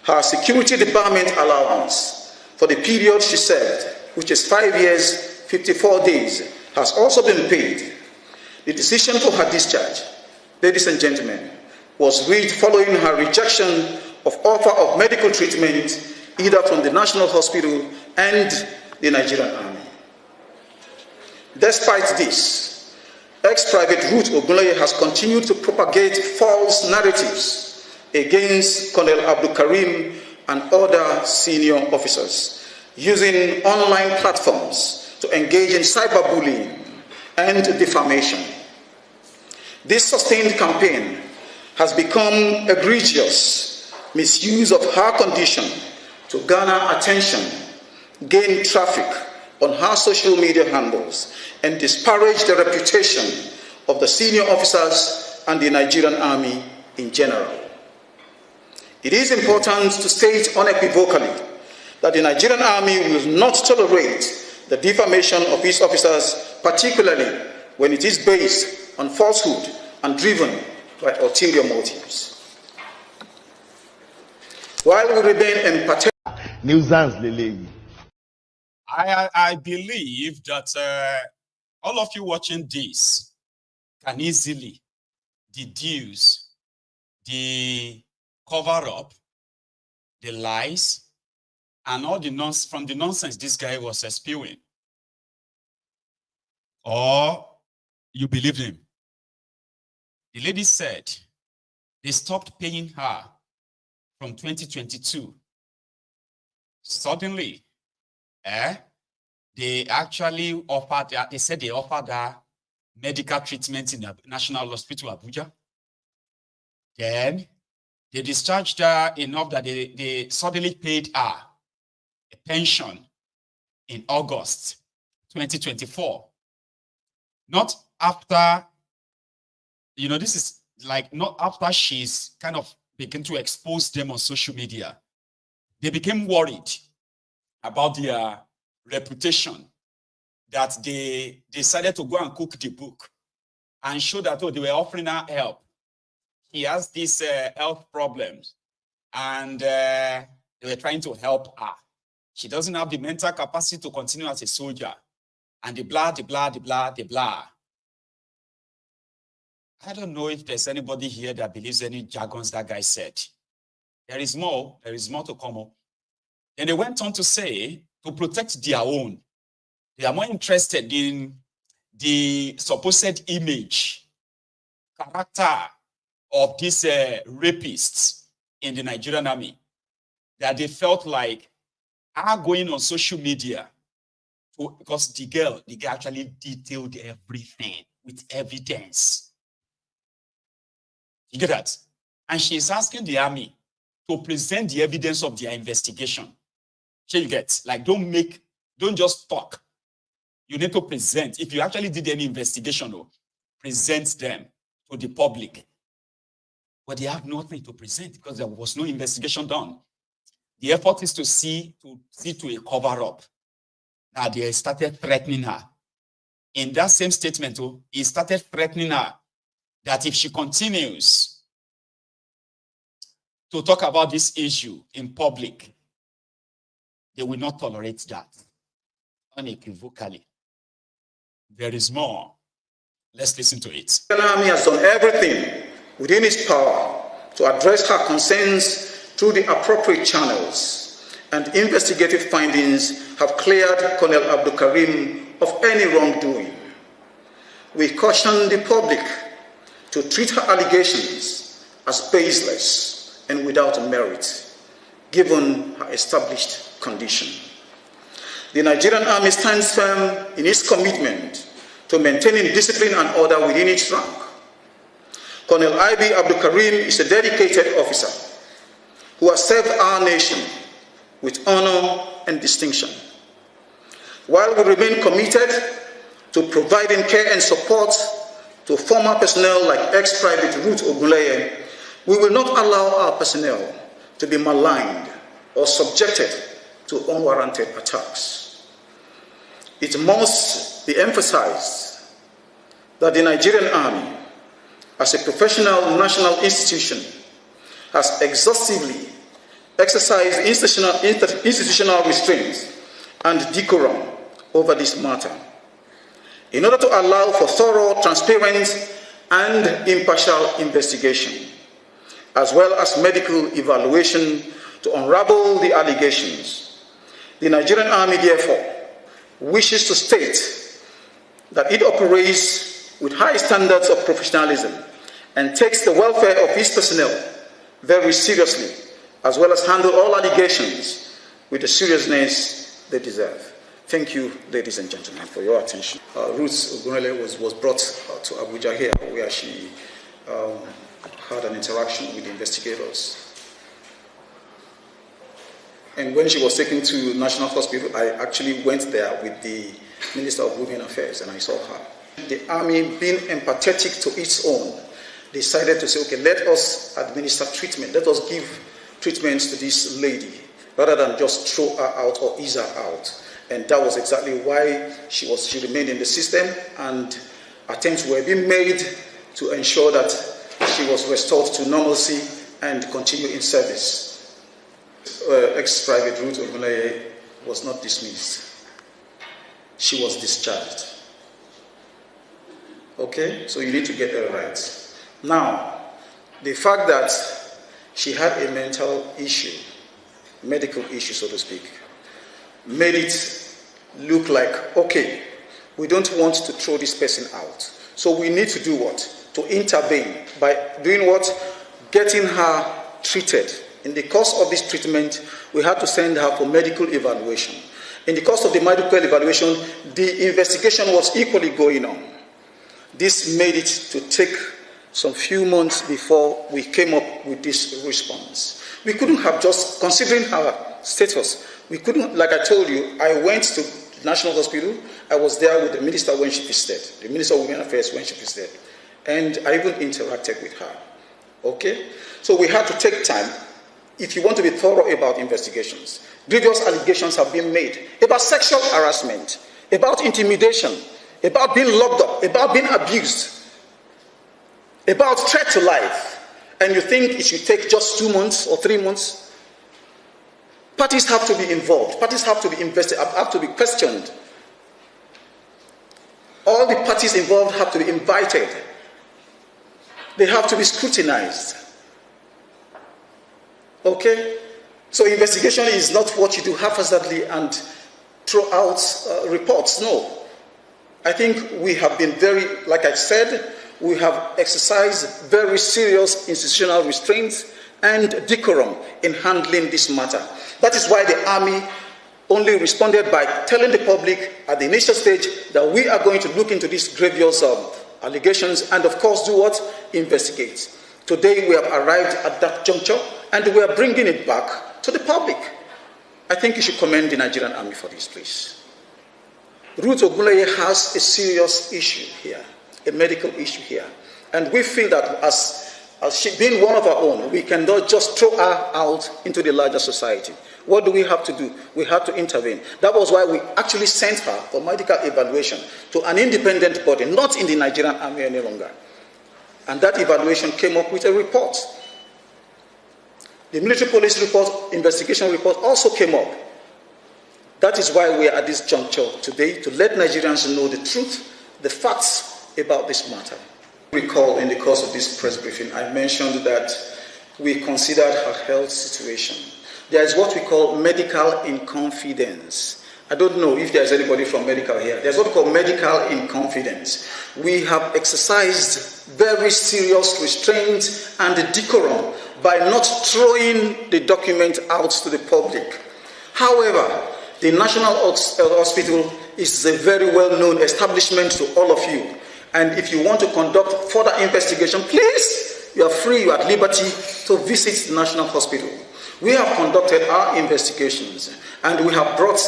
Her security department allowance for the period she served, which is 5 years, 54 days, has also been paid. The decision for her discharge, ladies and gentlemen, was reached following her rejection of offer of medical treatment either from the National Hospital and the Nigerian Army. Despite this, ex-Private Ruth Ogunleye has continued to propagate false narratives against Colonel I.B Kareem and other senior officers, using online platforms to engage in cyberbullying and defamation. This sustained campaign has become egregious misuse of her condition to garner attention, gain traffic on her social media handles, and disparage the reputation of the senior officers and the Nigerian Army in general. It is important to state unequivocally that the Nigerian Army will not tolerate the defamation of its officers, particularly when it is based on falsehood and driven by ulterior motives. While we remain empathetic, I believe that all of you watching this can easily deduce the cover-up, the lies, and all the nonsense from the nonsense this guy was spewing. Or you believe him. The lady said they stopped paying her from 2022. Suddenly, they actually offered, they said they offered her medical treatment in the National Hospital Abuja. Then they discharged her enough that they suddenly paid her a pension in August 2024. Not after, you know, this is like not after she's kind of began to expose them on social media. They became worried about their reputation, that they decided to go and cook the book and show that, oh, they were offering her help. He has these health problems, and they were trying to help her. She doesn't have the mental capacity to continue as a soldier. And the blah, the blah, the blah, the blah. I don't know if there's anybody here that believes any jargons that guy said. There is more to come up. And they went on to say, to protect their own, they are more interested in the supposed image, character of these rapists in the Nigerian Army, that they felt like are going on social media because the girl actually detailed everything with evidence. You get that? And she's asking the army to present the evidence of their investigation. So you get, like, don't just talk. You need to present. If you actually did any investigation, present them to the public. But they have nothing to present because there was no investigation done. The effort is to see to a cover-up. Now they started threatening her. In that same statement, he started threatening her that if she continues to talk about this issue in public, they will not tolerate that. Unequivocally. There is more. Let's listen to it. The Army has done everything within its power to address her concerns through the appropriate channels, and investigative findings have cleared Colonel I.B Kareem of any wrongdoing. We caution the public to treat her allegations as baseless and without merit, given her established condition. The Nigerian Army stands firm in its commitment to maintaining discipline and order within its rank. Colonel I.B Kareem is a dedicated officer who has served our nation with honor and distinction. While we remain committed to providing care and support to former personnel like ex-Private Ruth Ogunleye, we will not allow our personnel to be maligned or subjected to unwarranted attacks. It must be emphasized that the Nigerian Army, as a professional national institution, has exhaustively exercised institutional restraints and decorum over this matter in order to allow for thorough, transparent, and impartial investigation, as well as medical evaluation to unravel the allegations. The Nigerian Army, therefore, wishes to state that it operates with high standards of professionalism and takes the welfare of its personnel very seriously, as well as handle all allegations with the seriousness they deserve. Thank you, ladies and gentlemen, for your attention. Ruth Ogunleye was brought to Abuja here, where she had an interaction with the investigators. And when she was taken to National Hospital, I actually went there with the Minister of Women Affairs, and I saw her. The Army, being empathetic to its own, decided to say, okay, let us administer treatment. Let us give treatments to this lady, rather than just throw her out or ease her out. And that was exactly why she remained in the system, and attempts were being made to ensure that she was restored to normalcy and continue in service. Ex-Private Ruth Ogunleye was not dismissed. She was discharged. Okay? So you need to get that right. Now, the fact that she had a mental issue, medical issue, so to speak, made it look like, okay, we don't want to throw this person out. So we need to do what? To intervene by doing what? Getting her treated. In the course of this treatment, we had to send her for medical evaluation. In the course of the medical evaluation, the investigation was equally going on. This made it to take some few months before we came up with this response. We couldn't have just, considering her status, we couldn't, like I told you, I went to the National Hospital, I was there with the minister when she visited, the Minister of Women Affairs when she visited, and I even interacted with her. Okay? So we had to take time. If you want to be thorough about investigations, grievous allegations have been made about sexual harassment, about intimidation, about being locked up, about being abused, about threat to life, and you think it should take just 2 months or 3 months? Parties have to be involved. Parties have to be investigated, have to be questioned. All the parties involved have to be invited. They have to be scrutinized. Okay? So investigation is not what you do haphazardly and throw out reports. No. I think we have been very, like I said, we have exercised very serious institutional restraints and decorum in handling this matter. That is why the Army only responded by telling the public at the initial stage that we are going to look into these grievous allegations and, of course, do what? Investigate. Today we have arrived at that juncture and we are bringing it back to the public. I think you should commend the Nigerian Army for this, please. Ruth Ogunleye has a serious issue here, a medical issue here. And we feel that as she being one of our own, we cannot just throw her out into the larger society. What do we have to do? We have to intervene. That was why we actually sent her for medical evaluation to an independent body, not in the Nigerian Army any longer. And that evaluation came up with a report. The military police report, investigation report also came up. That is why we are at this juncture today, to let Nigerians know the truth, the facts about this matter. Recall in the course of this press briefing, I mentioned that we considered her health situation. There is what we call medical in confidence. I don't know if there's anybody from medical here. There's what we call medical in confidence. We have exercised very serious restraint and decorum by not throwing the document out to the public. However, the National Hospital is a very well-known establishment to all of you. And if you want to conduct further investigation, please, you are free, you are at liberty to visit the National Hospital. We have conducted our investigations, and we have brought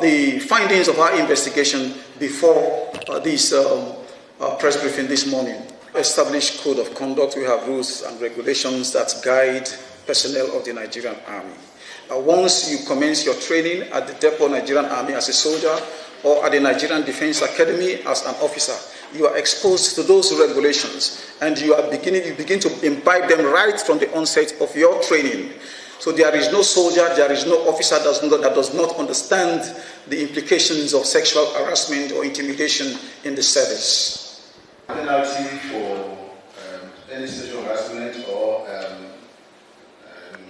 the findings of our investigation before this press briefing this morning. Established code of conduct, we have rules and regulations that guide personnel of the Nigerian Army. Once you commence your training at the Depot Nigerian Army as a soldier or at the Nigerian Defense Academy as an officer, you are exposed to those regulations, and you begin to imbibe them right from the onset of your training. So there is no soldier, there is no officer that does not understand the implications of sexual harassment or intimidation in the service. Penalty for any sexual harassment or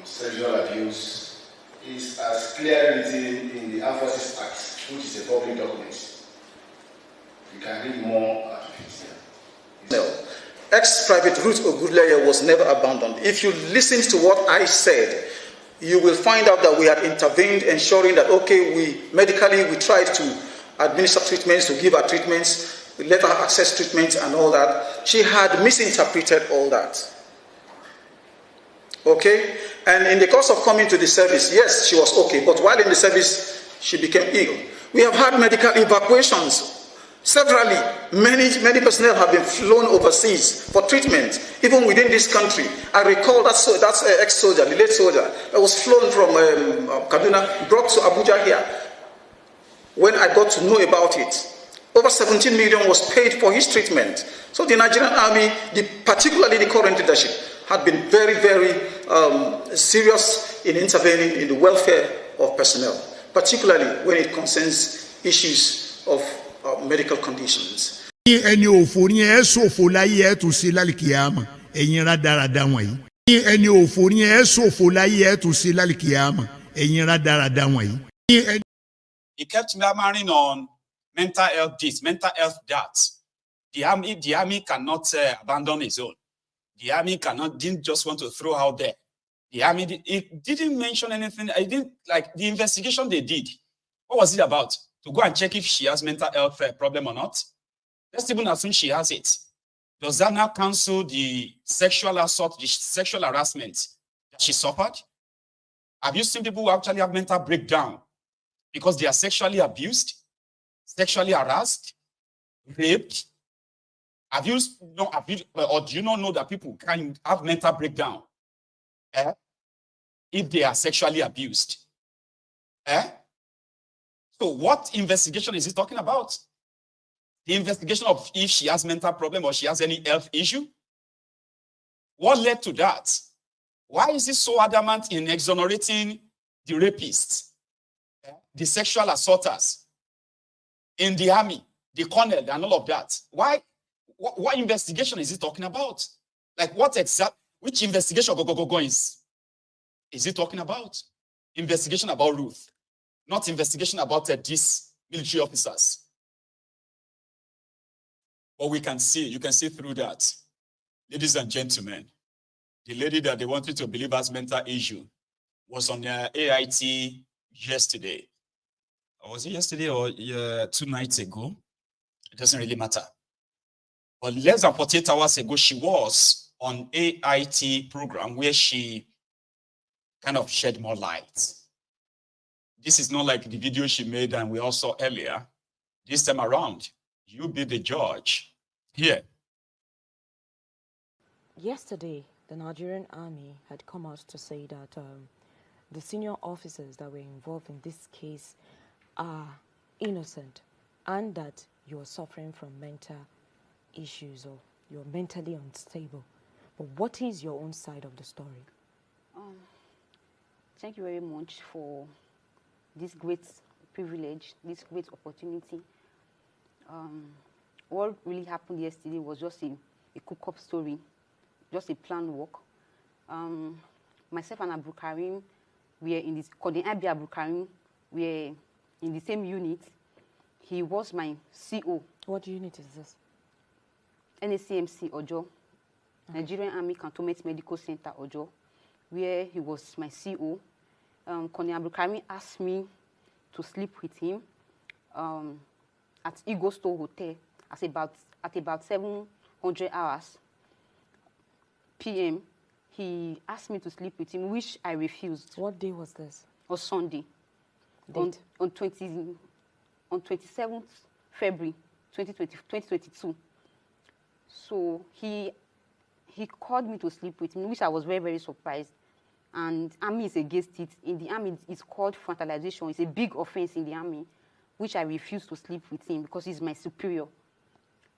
sexual abuse is as clearly written in the Armed Forces Act, which is a public document. You can read more at it. No. Ex-Private Ruth Ogunleye was never abandoned. If you listen to what I said, you will find out that we had intervened, ensuring that, okay, medically we tried to administer treatments, to give her treatments, we let her access treatments and all that. She had misinterpreted all that. Okay? And in the course of coming to the service, yes, she was okay, but while in the service, she became ill. We have had medical evacuations. Severally, many personnel have been flown overseas for treatment, even within this country. I recall that's ex-soldier, the late soldier, that was flown from Kaduna, brought to Abuja here. When I got to know about it, over 17 million was paid for his treatment. So the Nigerian Army, particularly the current leadership, had been very, very serious in intervening in the welfare of personnel, particularly when it concerns issues of medical conditions. ẹni òfò ni ẹ ṣòfò láyé ẹ tún sí lálìkìyàmọ ẹ̀yin rádaràda wọ̀nyí. ẹni òfò ni ẹ ṣòfò láyé ẹ tún sí lálìkìyàmọ ẹ̀yin rádaràda wọ̀nyí. He kept murmuring on mental health this, mental health that. The army cannot abandon his own. The army didn't just want to throw out there. The army it didn't mention anything. I didn't like the investigation they did. What was it about? To go and check if she has mental health problem or not. Let's even assume she has it. Does that now cancel the sexual assault, the sexual harassment that she suffered? Have you seen people who actually have mental breakdown because they are sexually abused, sexually harassed, raped? Or do you not know that people can have mental breakdown if they are sexually abused? So what investigation is he talking about? The investigation of if she has mental problem or she has any health issue? What led to that? Why is he so adamant in exonerating the rapists, the sexual assaulters in the army, the colonel and all of that? Why? What investigation is he talking about? Like which investigation is he talking about? Investigation about Ruth, not investigation about these military officers. But you can see through that. Ladies and gentlemen, the lady that they wanted to believe has mental issue was on AIT yesterday. Or was it yesterday or 2 nights ago? It doesn't really matter. But less than 48 hours ago, she was on AIT program where she kind of shed more light. This is not like the video she made and we all saw earlier. This time around, you be the judge. Here. Yesterday, the Nigerian Army had come out to say that the senior officers that were involved in this case are innocent and that you're suffering from mental issues or you're mentally unstable. But what is your own side of the story? Thank you very much for this great privilege, this great opportunity. What really happened yesterday was just a cook-up story, just a planned work. Myself and Abu Kareem, we are in this, Colonel I.B Kareem, we are in the same unit. He was my CO. What unit is this? NACMC Ojo, Nigerian Army Cantonment Medical Center Ojo, where he was my CO. Colonel Abu Kareem asked me to sleep with him at Igbos Hotel at about 700 hours p.m. He asked me to sleep with him, which I refused. What day was this? On Sunday. On 27th February 2022. So he called me to sleep with him, which I was very, very surprised. And army is against it. In the army, it's called fraternization. It's a big offense in the army, which I refused to sleep with him because he's my superior.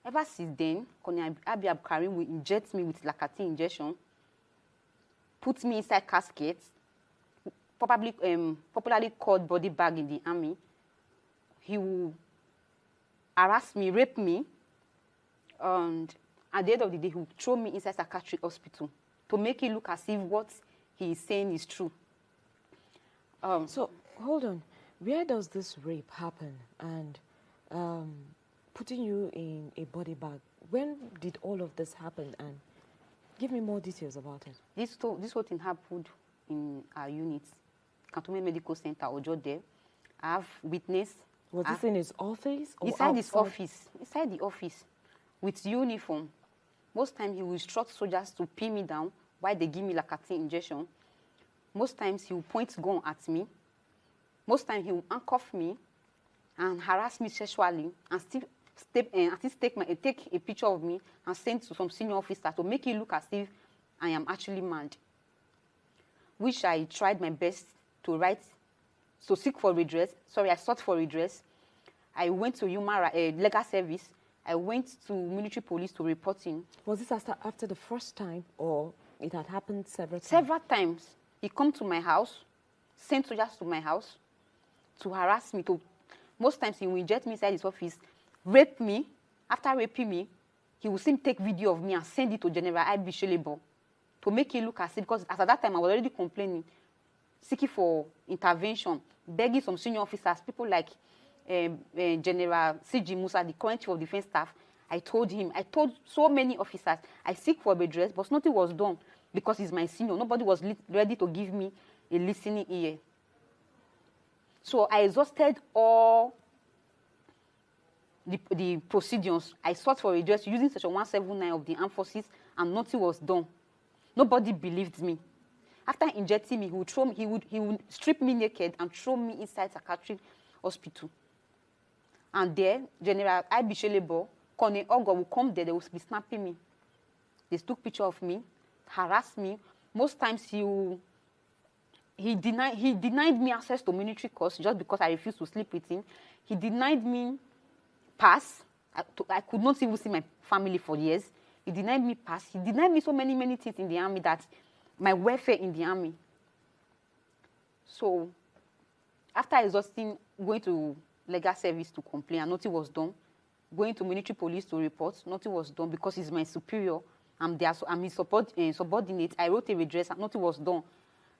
Ever since then, Colonel I.B Kareem will inject me with Lakati injection, put me inside caskets, popularly called body bag in the army. He will harass me, rape me, and at the end of the day, he will throw me inside psychiatric hospital to make it look as if what he is saying is true. So, hold on. Where does this rape happen and putting you in a body bag? When did all of this happen? And give me more details about it. This whole thing happened in our unit, Cantonment Medical Center, Ojo there. I have witness. Was this in his office? Or inside his office. Inside the office. With uniform. Most times he will instruct soldiers to pin me down while they give me Lakati injection. Most times he will point gun at me. Most times he will handcuff me and harass me sexually and still take a picture of me and send to some senior officer to make it look as if I am actually mad. Which I tried my best to write, to seek for redress. Sorry, I sought for redress. I went to legal service. I went to military police to report him. Was this after the first time or it had happened several times? Several times. He come to my house, sent soldiers to my house to harass me. Most times he will inject me inside his office, rape me. After raping me, he will still take video of me and send it to General I.B Kareem to make it look as if, because as at that time I was already complaining, seeking for intervention, begging some senior officers, people like General C.G. Musa, the current chief of defense staff. I told so many officers, I seek for redress, but nothing was done because he's my senior. Nobody was ready to give me a listening ear. So I exhausted all the procedures. I sought for redress using Section 179 of the Armed Forces, and nothing was done. Nobody believed me. After injecting me, he would strip me naked and throw me inside psychiatric hospital. And there, General I.B Kareem, Colonel Ogo will come there, they will be snapping me. They took picture of me, harassed me. Most times he denied me access to military course just because I refused to sleep with him. He denied me pass. I could not even see my family for years. He denied me pass. He denied me so many, many things in the army, that my welfare in the army. So, after exhausting, going to legal service to complain, and nothing was done. Going to military police to report, nothing was done because he's my superior. I'm his subordinate. I wrote a redress, and nothing was done.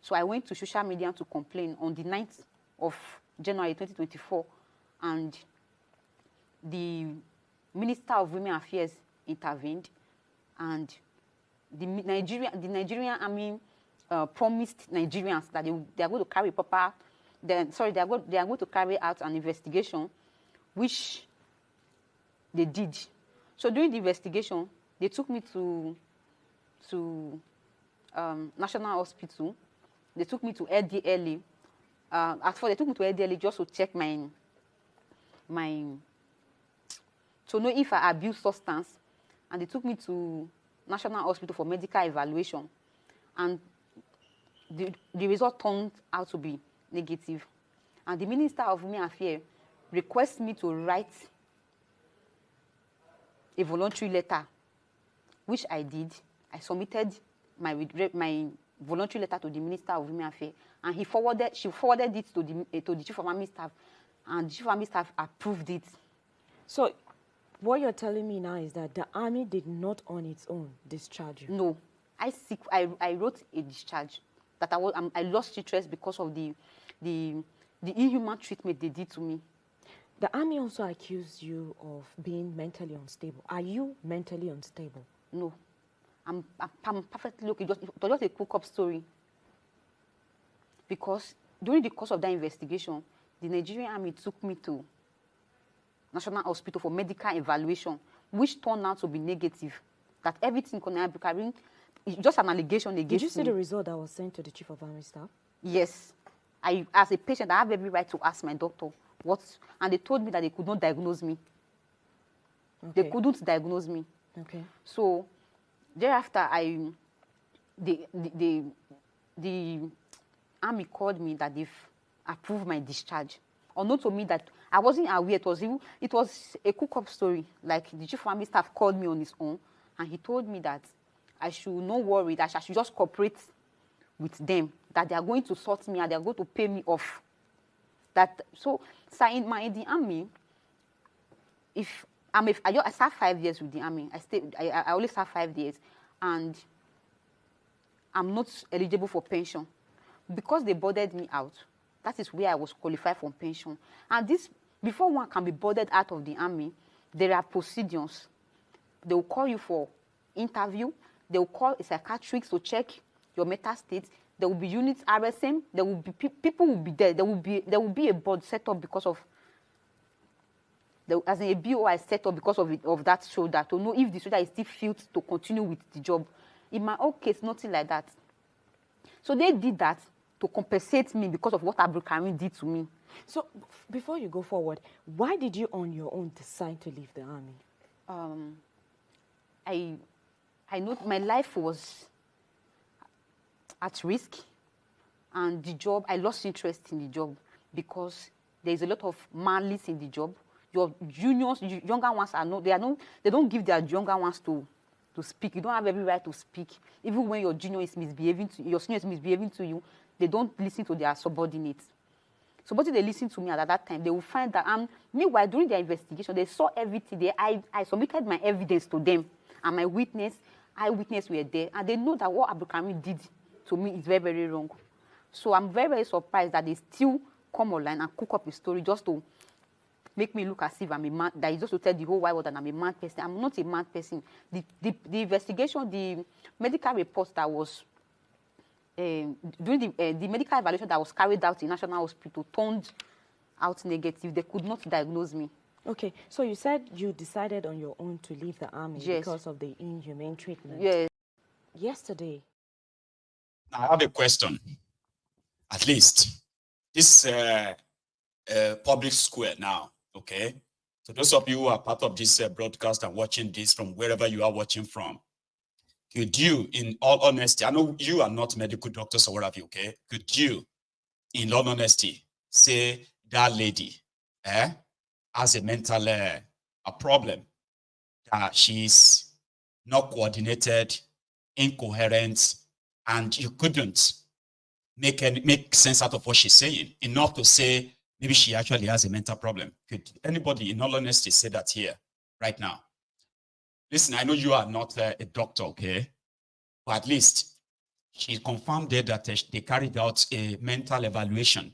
So I went to social media to complain on the 9th of January 2024, and the Minister of Women Affairs intervened, and the Nigerian Army promised Nigerians that they are going to carry they are going to carry out an investigation, which they did. So during the investigation, they took me to National Hospital. They took me to LDLA. At first, they took me to LDLA just to check to know if I abuse substance, and they took me to National Hospital for medical evaluation, and the result turned out to be negative. And the Minister of Women Affairs requested me to write a voluntary letter, which I did. I submitted my voluntary letter to the Minister of Women Affairs, and she forwarded it to the Chief of Army Staff, and the Chief of Army Staff approved it. So, what you're telling me now is that the army did not on its own discharge you? No. I wrote a discharge that I lost interest because of the inhuman treatment they did to me. The army also accused you of being mentally unstable. Are you mentally unstable? No. I'm perfectly okay. It was just a cook-up story. Because during the course of that investigation, the Nigerian Army took me to National Hospital for medical evaluation, which turned out to be negative. That everything Colonel I.B Kareem is just an allegation against me. Did you see the result that was sent to the Chief of Army Staff? Yes. As a patient, I have every right to ask my doctor and they told me that they could not diagnose me. Okay. They couldn't diagnose me. Okay. So thereafter, the army called me that they've approved my discharge. Unknown to me that I wasn't aware. It was a cook-up story. Like the Chief of Army Staff called me on his own, and he told me that I should not worry, that I should just cooperate with them, that they are going to sort me and they are going to pay me off. So in the army, I served 5 years with the army. I only served 5 years, and I'm not eligible for pension because they boarded me out. That is where I was qualified for pension. And before one can be boarded out of the army, there are procedures. They will call you for interview. They will call a psychiatrist to check your mental state. There will be units RSM. There will be people will be there. There will be a board set up because of as a BOI set up because of that shoulder to know if the shoulder is still fit to continue with the job. In my own case, nothing like that. So they did that to compensate me because of what I.B Kareem did to me. So before you go forward, why did you on your own decide to leave the army? I know my life was at risk, and the job, I lost interest in the job because there is a lot of malice in the job. Your juniors, younger ones they don't give their younger ones to speak. You don't have every right to speak. Even when your junior is misbehaving your senior is misbehaving to you, they don't listen to their subordinates. So what they listen to me at that time, they will find that meanwhile during their investigation, they saw everything. I submitted my evidence to them, and my eyewitness were there, and they know that what I.B Kareem did to me is very, very wrong. So I'm very, very surprised that they still come online and cook up a story just to make me look as if I'm a man, that is just to tell the whole wide world that I'm a mad person. I'm not a mad person. The investigation, the medical report that was during the medical evaluation that was carried out in National Hospital turned out negative. They could not diagnose me. Okay, so you said you decided on your own to leave the army because of the inhumane treatment. Yes. Yesterday. I have a question. At least this public square now, okay? So those of you who are part of this broadcast and watching this from wherever you are watching from, could you, in all honesty, I know you are not medical doctors or whatever, okay? Could you, in all honesty, say that lady has a mental a problem, that she's not coordinated, incoherent, and you couldn't make sense out of what she's saying, enough to say maybe she actually has a mental problem? Could anybody, in all honesty, say that here, right now? Listen, I know you are not a doctor, okay? But at least she confirmed there that they carried out a mental evaluation,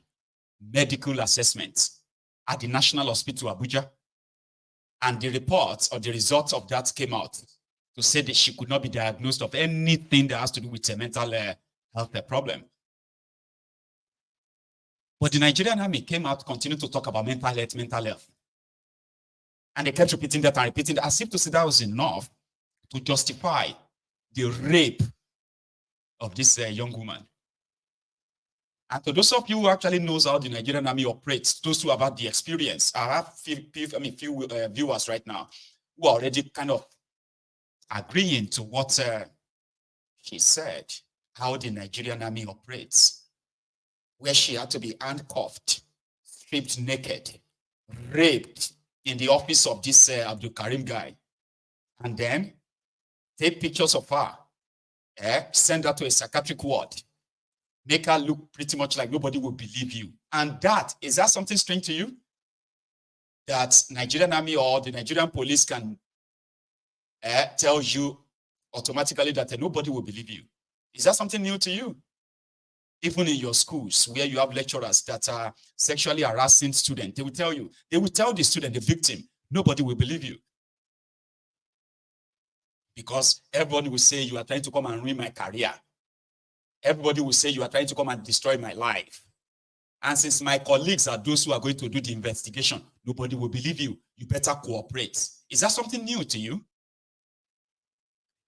medical assessment at the National Hospital, Abuja. And the reports or the results of that came out to say that she could not be diagnosed of anything that has to do with a mental health problem. But the Nigerian Army came out, continued to talk about mental health. And they kept repeating that and repeating that, as if to say that was enough to justify the rape of this young woman. And to those of you who actually knows how the Nigerian Army operates, those who have had the experience, I have few viewers right now who are already kind of agreeing to what she said, how the Nigerian Army operates, where she had to be handcuffed, stripped naked, raped in the office of this Abdul Kareem guy, and then take pictures of her, send her to a psychiatric ward, make her look pretty much like nobody will believe you. And is that something strange to you? That Nigerian Army or the Nigerian police can tell you automatically that nobody will believe you. Is that something new to you? Even in your schools where you have lecturers that are sexually harassing students, they will tell the student, the victim, nobody will believe you. Because everybody will say you are trying to come and ruin my career. Everybody will say you are trying to come and destroy my life. And since my colleagues are those who are going to do the investigation, nobody will believe you. You better cooperate. Is that something new to you?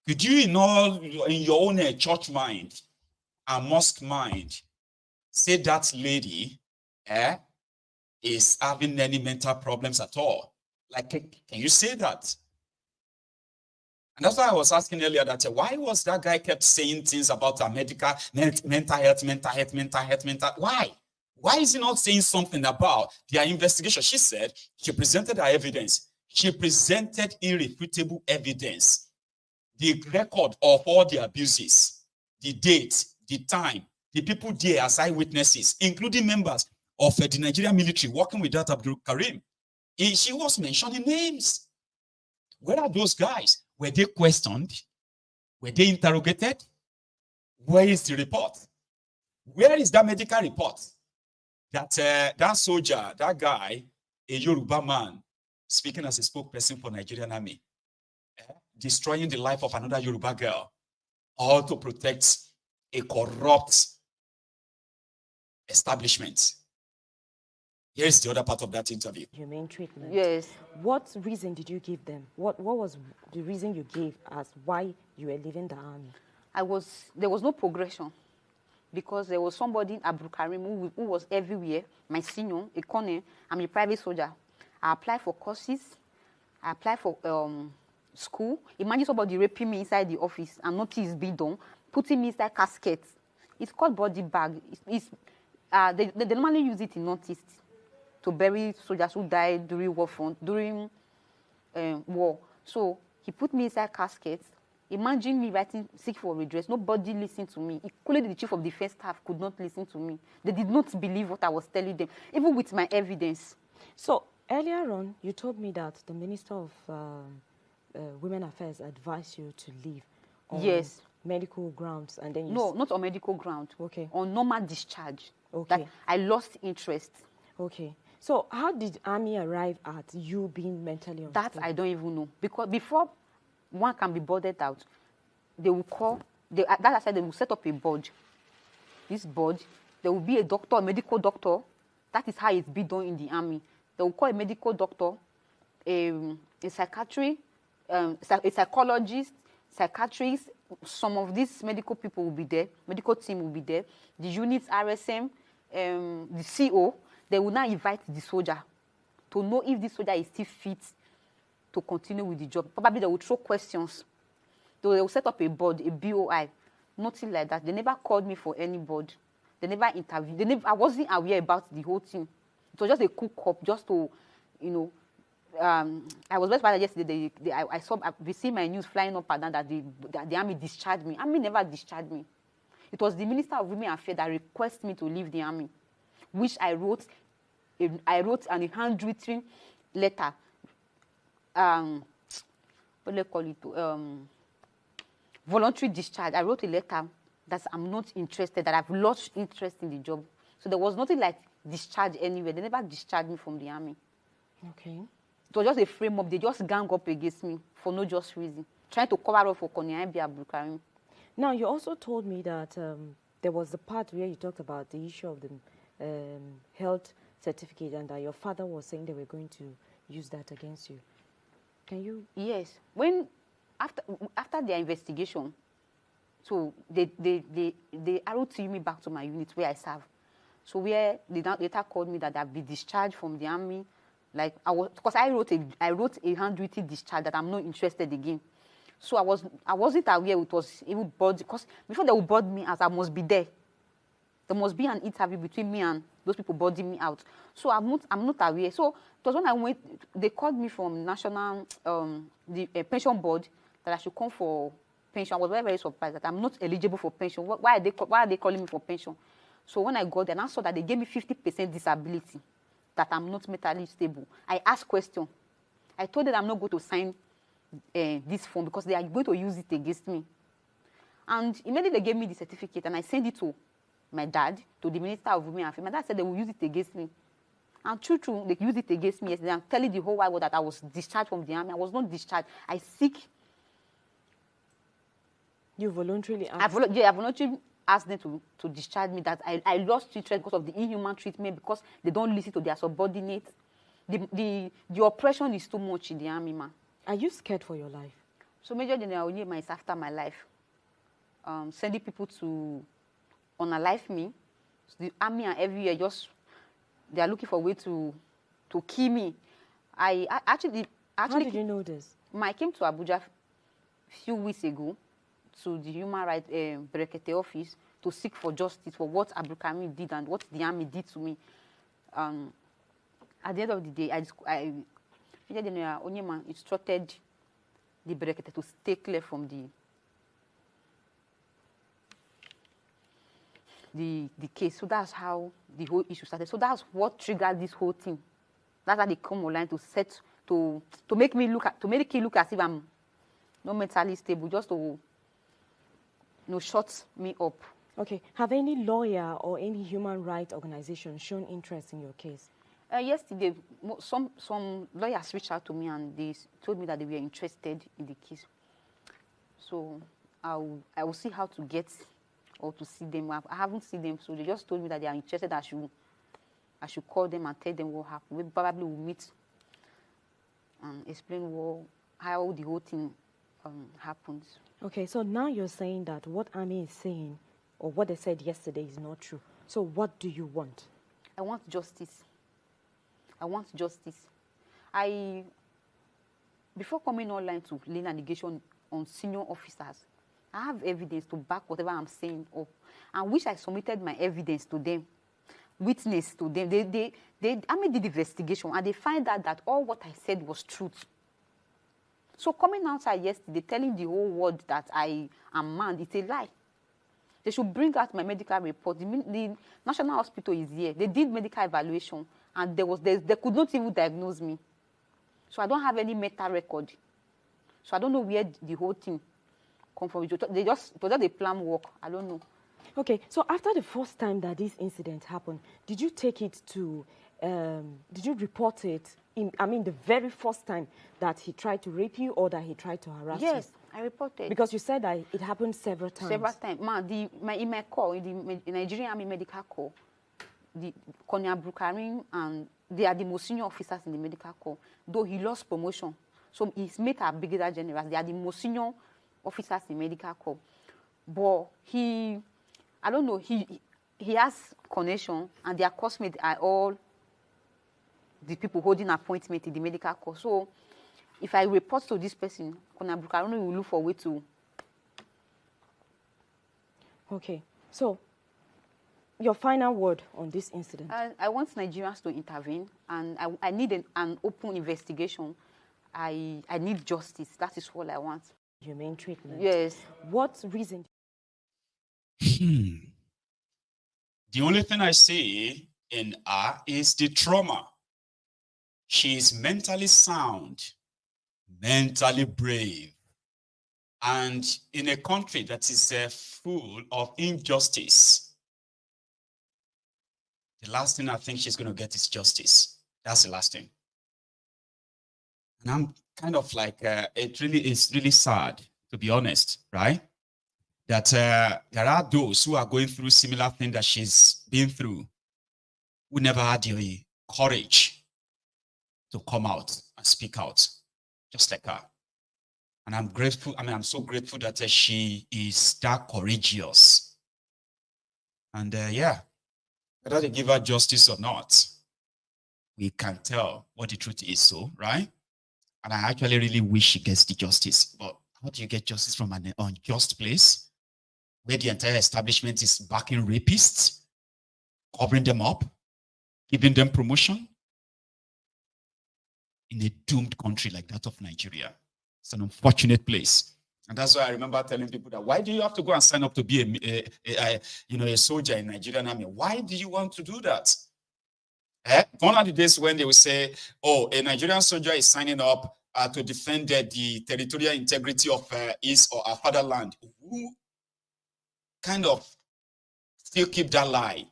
Could you, in your own church mind and mosque mind, say that lady is having any mental problems at all? Like, can you say that? And that's why I was asking earlier that why was that guy kept saying things about mental health? Why? Why is he not saying something about their investigation? She said she presented her evidence. She presented irrefutable evidence. The record of all the abuses, the date, the time, the people there as eyewitnesses, including members of the Nigerian military working with that Abdul Kareem. She was mentioning names. Where are those guys? Were they questioned? Were they interrogated? Where is the report? Where is that medical report? That soldier, that guy, a Yoruba man, speaking as a spokesperson for Nigerian Army, destroying the life of another Yoruba girl, all to protect a corrupt establishment. Here's the other part of that interview. Humane treatment. Yes. What reason did you give them? What was the reason you gave as why you were leaving the army? There was no progression because there was somebody, Abdul Kareem, who was everywhere. My senior, a colonel, I'm a private soldier. I applied for courses. I applied for school. Imagine somebody raping me inside the office and notice being done, putting me inside casket. It's called body bag. They normally use it in Northeast to bury soldiers who died during war. So he put me inside casket. Imagine me writing sick for redress. Nobody listened to me. Including the chief of defense staff could not listen to me. They did not believe what I was telling them, even with my evidence. So earlier on, you told me that the Minister of Women Affairs advised you to leave on medical grounds, and then not on medical ground. Okay. On normal discharge. Okay. That I lost interest. Okay. So how did Army arrive at you being mentally unstable? That I don't even know. Because before one can be boarded out, they will call, that I said they will set up a board. This board, there will be a doctor, a medical doctor. That is how it's been done in the Army. They will call a medical doctor, a psychiatrist, a psychologist, psychiatrist. Some of these medical people will be there. Medical team will be there. The units, RSM, the CO, they will now invite the soldier to know if this soldier is still fit to continue with the job. Probably they will throw questions. They will set up a board, a BOI. Nothing like that. They never called me for any board. They never interviewed. I wasn't aware about the whole thing. It was just a cook-up, just to, I was very surprised yesterday. I received my news flying up and down that the Army discharged me. Army never discharged me. It was the Minister of Women Affairs that requested me to leave the Army, which I wrote a handwritten letter. What do they call it? Voluntary discharge. I wrote a letter that I'm not interested, that I've lost interest in the job. So there was nothing like discharge anywhere. They never discharged me from the Army. Okay. It was just a frame-up. They just gang up against me for no just reason, trying to cover up for Colonel I.B Kareem. Now, you also told me that there was the part where you talked about the issue of the health certificate and that your father was saying they were going to use that against you. Can you? Yes. When after their investigation, so they ROT me back to my unit where I serve. So where they later called me that I've been discharged from the Army. Like because I wrote a handwritten discharge that I'm not interested again. So I wasn't aware it was even board, because before they would board me as I must be there. There must be an interview between me and those people boarding me out. So I'm not aware. So it was when I went, they called me from national pension board that I should come for pension. I was very, very surprised that I'm not eligible for pension. Why are they calling me for pension? So when I got there, and I saw that they gave me 50% disability, that I'm not mentally stable. I asked questions. I told them I'm not going to sign this form because they are going to use it against me. And immediately they gave me the certificate and I sent it to my dad, to the Minister of Women and Family. My dad said they will use it against me. And true, they used it against me yesterday. I'm telling the whole wide world that I was discharged from the army. I was not discharged. I seek. You voluntarily asked? I voluntarily asked them to discharge me, that I lost interest because of the inhuman treatment, because they don't listen to their subordinates. The oppression is too much in the army, man. Are you scared for your life? So Major General Onyema is after my life. Sending people to unalive me. So the army and every year they are looking for a way to kill me. I actually. How did you know this? I came to Abuja a few weeks ago to the Human Rights Brekete office to seek for justice for what Abu Kareem did and what the army did to me. At the end of the day, Major General Onyema instructed the Brekete to stay clear from the case. So that's how the whole issue started. So that's what triggered this whole thing. That's how they come online to make me look as if I'm not mentally stable, just to shut me up. Okay. Have any lawyer or any human rights organization shown interest in your case? Yesterday, some lawyers reached out to me and they told me that they were interested in the case. So I will see how to get or to see them. I haven't seen them, so they just told me that they are interested. I should call them and tell them what happened. We probably will meet and explain how the whole thing happens. Okay, so now you're saying that what Army is saying or what they said yesterday is not true. So what do you want? I want justice. I want justice. Before coming online to lay an allegation on senior officers, I have evidence to back whatever I'm saying up. And which I submitted my evidence to them, witness to them. I made the investigation and they find out that all what I said was truth. So coming outside yesterday, telling the whole world that I am mad, it's a lie. They should bring out my medical report. The National Hospital is here. They did medical evaluation and they could not even diagnose me. So I don't have any mental record. So I don't know where the whole thing come from. They just a plan work. I don't know. Okay, so after the first time that this incident happened, did you take it to, did you report it, the very first time that he tried to rape you or that he tried to harass you? Yes, I reported. Because you said that it happened several times. Several times. In my call, in the Nigerian Army medical corps, the Colonel I.B Kareem, and they are the most senior officers in the medical corps, though he lost promotion. So his mate are brigadier generals. They are the most senior officers in medical corps. But he has connection, and their classmates are all the people holding appointment in the medical corps. So if I report to this person, Colonel I.B Kareem will look for a way to. Okay, so your final word on this incident? I want Nigerians to intervene, and I need an open investigation. I need justice. That is all I want. Humane treatment? Yes. What reason? The only thing I see in her is the trauma. She is mentally sound, mentally brave, and in a country that is full of injustice, the last thing I think she's going to get is justice. That's the last thing. And I'm kind of like, it's really sad, to be honest, right? That there are those who are going through similar things that she's been through, who never had the courage to come out and speak out, just like her. And I'm grateful, I'm so grateful that she is that courageous. And yeah, whether they give her justice or not, we can tell what the truth is, so, right? And I actually really wish she gets the justice. But how do you get justice from an unjust place where the entire establishment is backing rapists, covering them up, giving them promotion? In a doomed country like that of Nigeria. It's an unfortunate place. And that's why I remember telling people that, why do you have to go and sign up to be a soldier in Nigerian Army? Why do you want to do that? Gone are the days when they will say, oh, a Nigerian soldier is signing up to defend the territorial integrity of his or her fatherland, who kind of still keep that lie?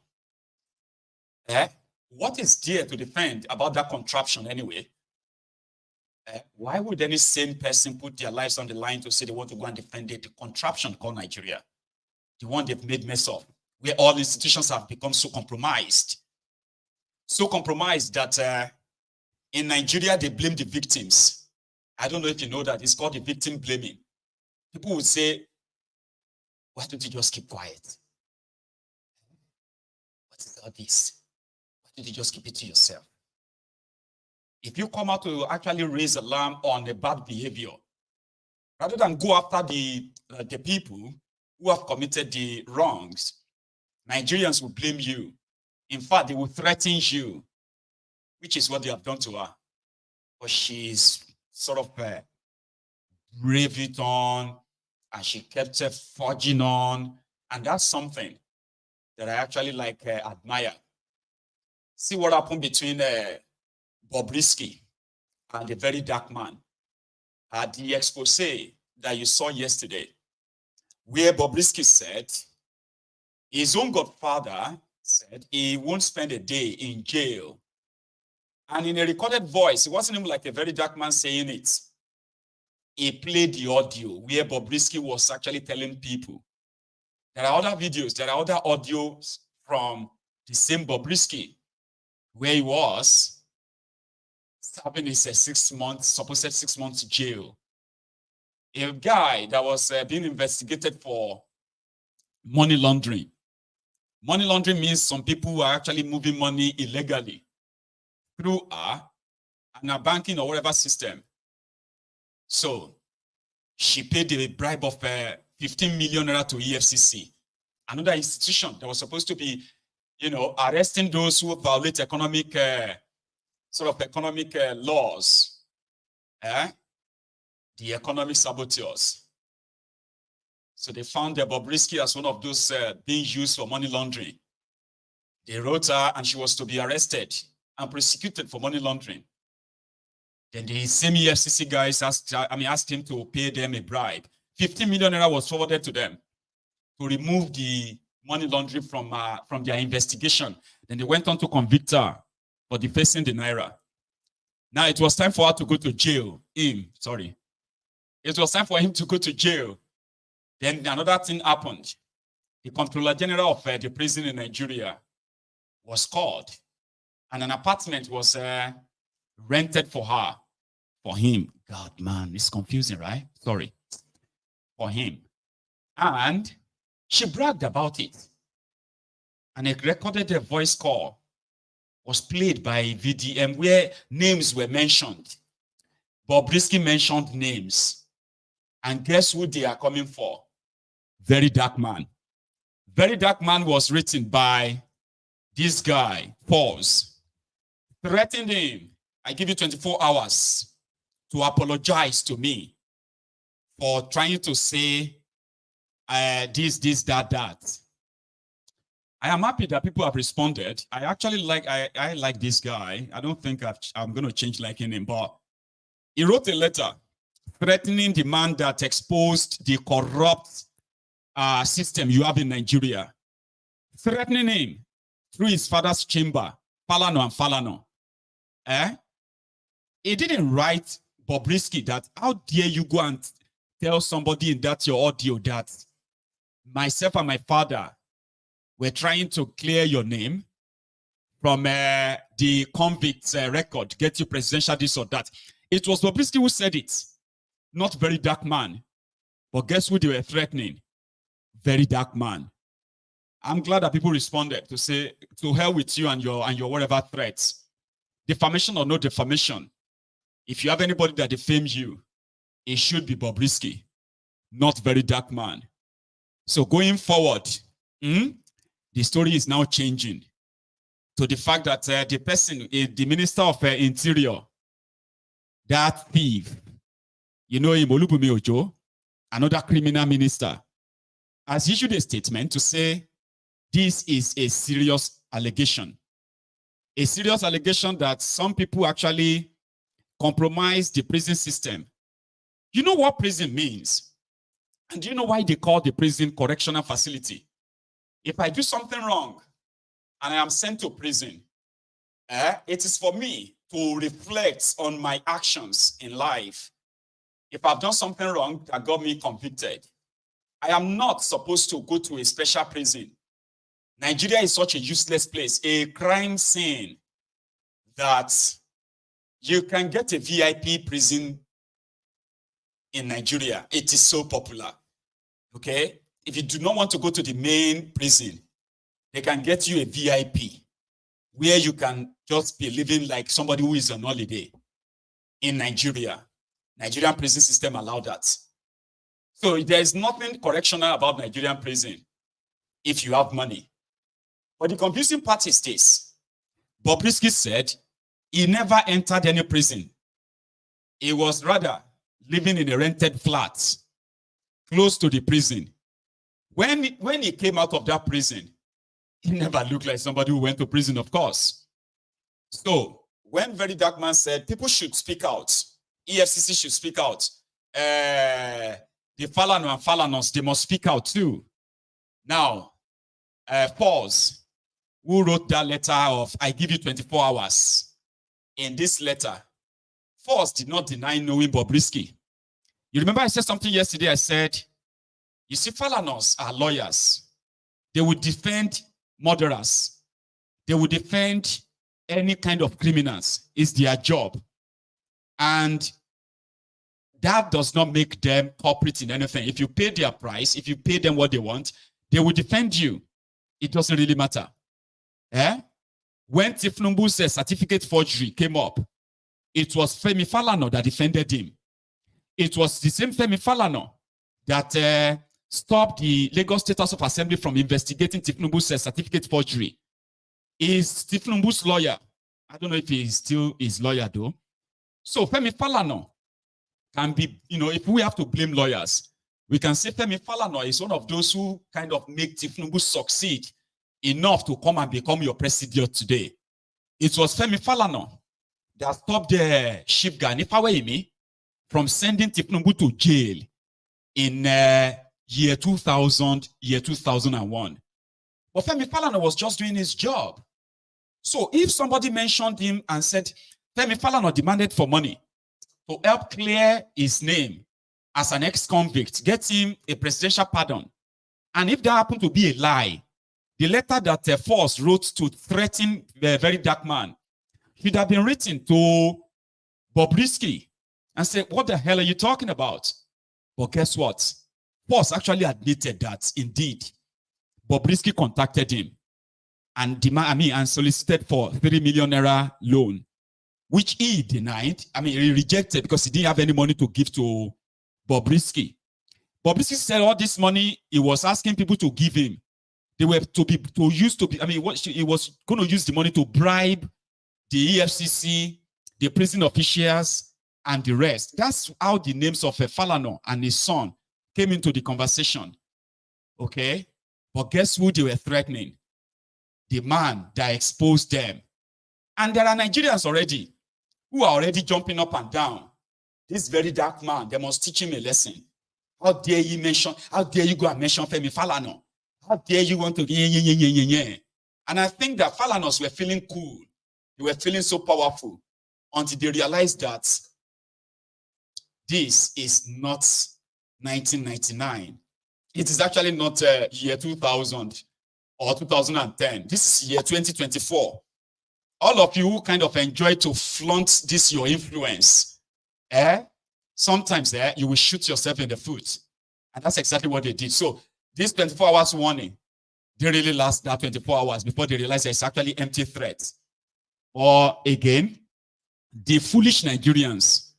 What is there to defend about that contraption anyway? Why would any sane person put their lives on the line to say they want to go and defend the contraption called Nigeria? The one they've made mess of, where all institutions have become so compromised. So compromised that in Nigeria, they blame the victims. I don't know if you know that. It's called the victim blaming. People would say, why don't you just keep quiet? What is all this? Why don't you just keep it to yourself? If you come out to actually raise alarm on the bad behavior, rather than go after the people who have committed the wrongs, Nigerians will blame you. In fact, they will threaten you, which is what they have done to her. But she's sort of brave it on, and she kept forging on, and that's something that I actually admire. See what happened between Bobrisky and the very dark man at the expose that you saw yesterday, where Bobrisky said his own godfather said he won't spend a day in jail. And in a recorded voice, it wasn't even like a very dark man saying it. He played the audio where Bobrisky was actually telling people. There are other videos, there are other audios from the same Bobrisky where he was serving his supposed 6 months jail. A guy that was being investigated for money laundering. Money laundering means some people are actually moving money illegally through a banking or whatever system. So she paid a bribe of 15 million naira to EFCC, another institution that was supposed to be, arresting those who violate economic laws, the economic saboteurs. So they found Bobrisky as one of those being used for money laundering. They wrote her, and she was to be arrested and prosecuted for money laundering. Then the same EFCC guys asked him to pay them a bribe. 15 million naira was forwarded to them to remove the money laundering from their investigation. Then they went on to convict her for defacing the naira. Now it was time for her to go to jail. It was time for him to go to jail. Then another thing happened. The Comptroller General of the prison in Nigeria was called, and an apartment was rented for her, for him. God, man, it's confusing, right? Sorry. For him. And she bragged about it. And a recorded voice call was played by VDM where names were mentioned. Bobrisky mentioned names. And guess who they are coming for? Very Dark Man. Very Dark Man was written by this guy, Pause, threatened him. I give you 24 hours to apologize to me for trying to say this, that. I am happy that people have responded. I actually I like this guy. I don't think I'm going to change liking him, but he wrote a letter threatening the man that exposed the corrupt system you have in Nigeria, threatening him through his father's chamber, Falano and Falano. He didn't write Bobrisky that, how dare you go and tell somebody in that your audio that myself and my father were trying to clear your name from the convict's record, get you presidential this or that. It was Bobrisky who said it, not Very Dark Man. But guess who they were threatening? Very Dark Man. I'm glad that people responded to say, to hell with you and your whatever threats. Defamation or no defamation, if you have anybody that defames you, it should be Bobrisky, not Very Dark Man. So going forward, the story is now changing to the fact that the person, the Minister of Interior, that thief, him, Olubunmi Ojo, another criminal minister, has issued a statement to say this is a serious allegation. A serious allegation that some people actually compromise the prison system. You know what prison means? And do you know why they call the prison correctional facility? If I do something wrong and I am sent to prison, it is for me to reflect on my actions in life. If I've done something wrong that got me convicted, I am not supposed to go to a special prison. Nigeria is such a useless place, a crime scene, that you can get a VIP prison in Nigeria. It is so popular. Okay? If you do not want to go to the main prison, they can get you a VIP where you can just be living like somebody who is on holiday in Nigeria. Nigerian prison system allow that. So there is nothing correctional about Nigerian prison if you have money. But the confusing part is this. Bobrisky said he never entered any prison. He was rather living in a rented flat close to the prison. When he came out of that prison, he never looked like somebody who went to prison, of course. So when Very Dark Man said people should speak out, EFCC should speak out, the Falano and Falanos, they must speak out too. Now, Pause, who wrote that letter of, I give you 24 hours. In this letter, Force did not deny knowing Bobrisky. You remember I said something yesterday, I said, you see, Falanos are lawyers. They would defend murderers. They would defend any kind of criminals. It's their job. And that does not make them culprits in anything. If you pay their price, if you pay them what they want, they will defend you. It doesn't really matter. When thiefnubu's certificate forgery came up, it was Femi Falana that defended him. It was the same Femi Falana that stopped the Lagos State House of Assembly from investigating thiefnubu's certificate forgery. Is thiefnubu's lawyer. I don't know if he still is lawyer though. So Femi Falana can be, if we have to blame lawyers, we can say Femi Falana is one of those who kind of make thiefnubu succeed enough to come and become your Presidiot today. It was Femi Falana that stopped the chief guy, Ifaweyimi, from sending thiefnubu to jail in year 2000, year 2001. But Femi Falana was just doing his job. So if somebody mentioned him and said, Femi Falana demanded for money to help clear his name as an ex-convict, get him a presidential pardon, and if that happened to be a lie, the letter that Force wrote to threaten the Very Dark Man should have been written to Bobrisky and say, what the hell are you talking about? But guess what? Force actually admitted that indeed Bobrisky contacted him and solicited for 3 million naira loan, which he denied. He rejected because he didn't have any money to give to Bobrisky. Bobrisky said all this money he was asking people to give him, they were he was going to use the money to bribe the EFCC, the prison officials, and the rest. That's how the names of Falana and his son came into the conversation. Okay? But guess who they were threatening? The man that exposed them. And there are Nigerians already who are already jumping up and down. This Very Dark Man, they must teach him a lesson. How dare you go and mention Femi Falana? How dare you want to And I think that Falanos were feeling cool. They were feeling so powerful until they realized that this is not 1999. It is actually not year 2000 or 2010. This is year 2024. All of you who kind of enjoy to flaunt this your influence, sometimes you will shoot yourself in the foot. And that's exactly what they did. So this 24 hours warning, they really last that 24 hours before they realize it's actually empty threat. Or again, the foolish Nigerians,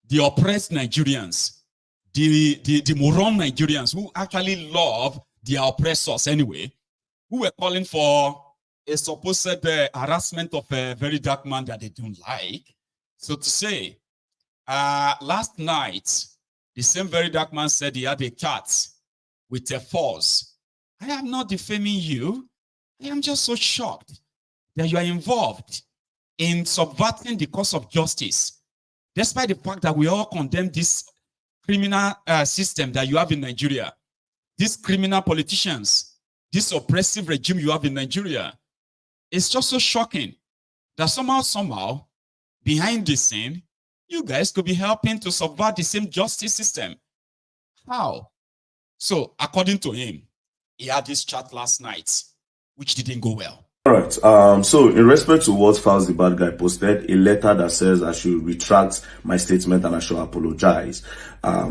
the oppressed Nigerians, the moron Nigerians who actually love their oppressors anyway, who were calling for a supposed harassment of a Very Dark Man that they don't like. So to say, last night, the same Very Dark Man said he had a cat with a Force. I am not defaming you. I am just so shocked that you are involved in subverting the cause of justice, despite the fact that we all condemn this criminal system that you have in Nigeria, these criminal politicians, this oppressive regime you have in Nigeria, it's just so shocking that somehow, behind the scene, you guys could be helping to subvert the same justice system. How? So, according to him, he had this chat last night, which didn't go well. All right. So in respect to what Falz the bad guy posted, a letter that says I should retract my statement and I should apologize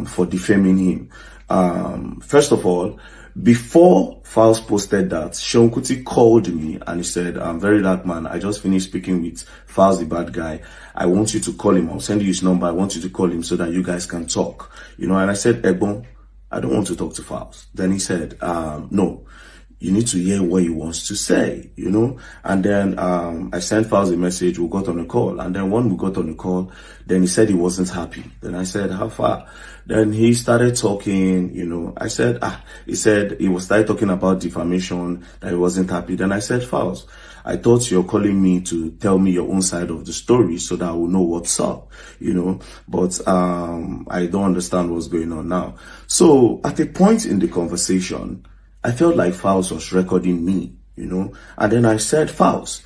for defaming him. First of all, before Falz posted that, Seun Kuti called me and he said, "Very dark man, I just finished speaking with Falz the bad guy. I want you to call him. I'll send you his number. I want you to call him so that you guys can talk." You know, and I said, "Egbon, I don't want to talk to Falz." Then he said, "No, you need to hear what he wants to say," you know. And then I sent Falz a message. We got on a call, and then when we got on the call, then he said he wasn't happy. Then I said, "How far?" Then he started talking, you know. I said, he said he started talking about defamation, that he wasn't happy. Then I said, "Falz, I thought you're calling me to tell me your own side of the story so that I will know what's up, you know, but I don't understand what's going on now." So at a point in the conversation, I felt like Falz was recording me, you know, and then I said, "Falz,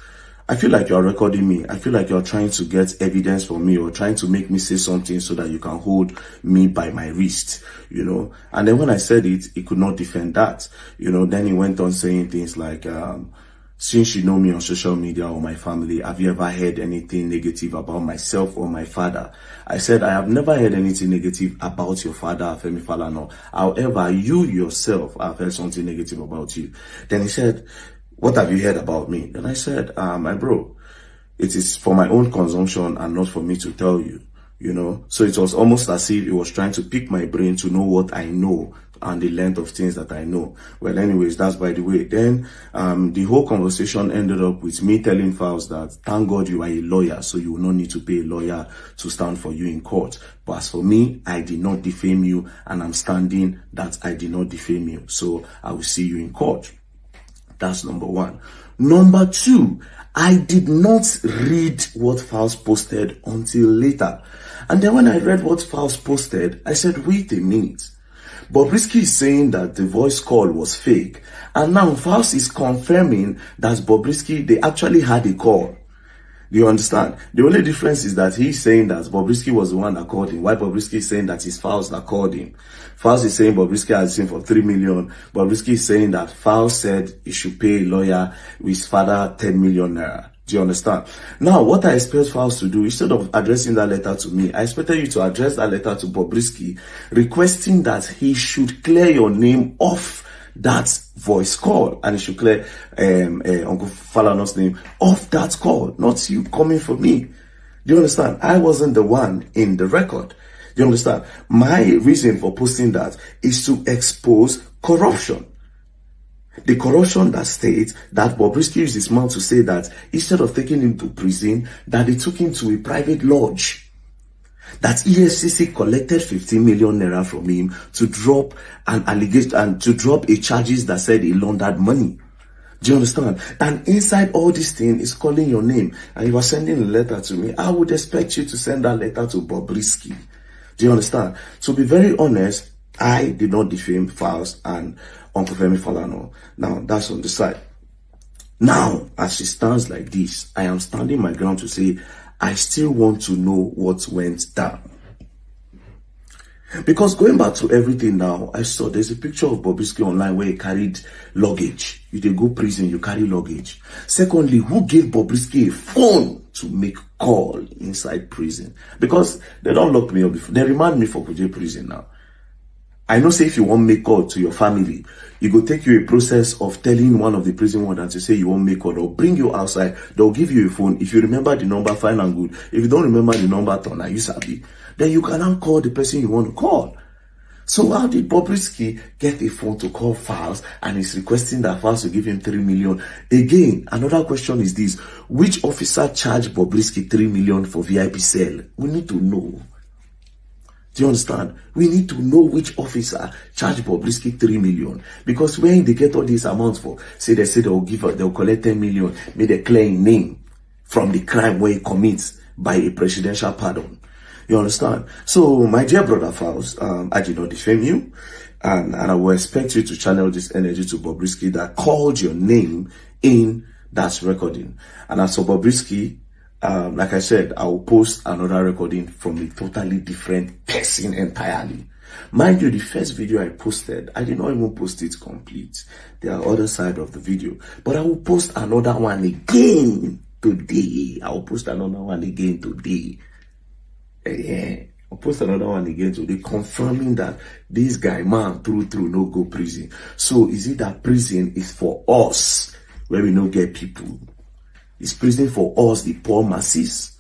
I feel like you're recording me. I feel like you're trying to get evidence from me or trying to make me say something so that you can hold me by my wrist, you know." And then when I said it, he could not defend that, you know. Then he went on saying things like, "Since you know me on social media or my family, have you ever heard anything negative about myself or my father?" I said, "I have never heard anything negative about your father, Femi Falana. However, you yourself have heard something negative about you." Then he said, "What have you heard about me?" Then I said, "My bro, it is for my own consumption and not for me to tell you, you know." So it was almost as if he was trying to pick my brain to know what I know and the length of things that I know. Well, anyways, that's by the way. Then the whole conversation ended up with me telling Falz that, "Thank God you are a lawyer, so you will not need to pay a lawyer to stand for you in court. But as for me, I did not defame you, and I'm standing that I did not defame you. So I will see you in court." That's number one. Number two, I did not read what Falz posted until later. And then when I read what Falz posted, I said, wait a minute. Bobrisky is saying that the voice call was fake. And now Falz is confirming that Bobrisky, they actually had a call. Do you understand? The only difference is that he's saying that Bobrisky was the one that called him, while Bobrisky is saying that it's Falz that called him. Falz is saying Bobrisky has seen for 3 million. Bobrisky is saying that Falz said he should pay a lawyer with his father 10 million naira. Do you understand? Now, what I expect Falz to do, instead of addressing that letter to me, I expected you to address that letter to Bobrisky, requesting that he should clear your name off that voice call, and he should clear Uncle Falana's name off that call, not you coming for me. Do you understand? I wasn't the one in the record. Do you understand? My reason for posting that is to expose corruption. The corruption that states that Bobrisky used his mouth to say that instead of taking him to prison, that they took him to a private lodge. That EFCC collected 15 million naira from him to drop an allegation and to drop a charges that said he laundered money. Do you understand? And inside all this thing is calling your name, and you are sending a letter to me. I would expect you to send that letter to Bobrisky. Do you understand? To be very honest, I did not defame Falz and Uncle Femi Falana. Now, that's on the side. Now, as it stands like this, I am standing my ground to say, I still want to know what went down. Because going back to everything now, I saw there's a picture of Bobrisky online where he carried luggage. You dey go prison, you carry luggage. Secondly, who gave Bobrisky a phone to make call inside prison? Because they don't lock me up before. They remand me for Kuje prison now. I know, say if you want make call to your family, it will take you a process of telling one of the prison wardens to say you won't make call. They'll bring you outside. They'll give you a phone. If you remember the number, fine and good. If you don't remember the number, turn you sabi. Then you can now call the person you want to call. So how did Bobrisky get a phone to call Falz and he's requesting that Falz to give him 3 million? Again, another question is this. Which officer charged Bobrisky 3 million for VIP cell? We need to know. Do you understand? We need to know which officer charged Bobrisky 3 million. Because when they get all these amounts for, say they'll collect 10 million, may they clear a name from the crime where he commits by a presidential pardon. You understand? So, my dear brother Faust, I did not defame you. And I will expect you to channel this energy to Bobrisky that called your name in that recording. And as for Bobrisky, like I said, I will post another recording from a totally different person entirely. Mind you, the first video I posted, I did not even post it complete. There are other side of the video. But I will post another one again today. I will post another one again today. Yeah. I'll post another one again today, confirming that this guy, man, through, no go prison. So is it that prison is for us, where we don't get people? Is prison for us, the poor masses?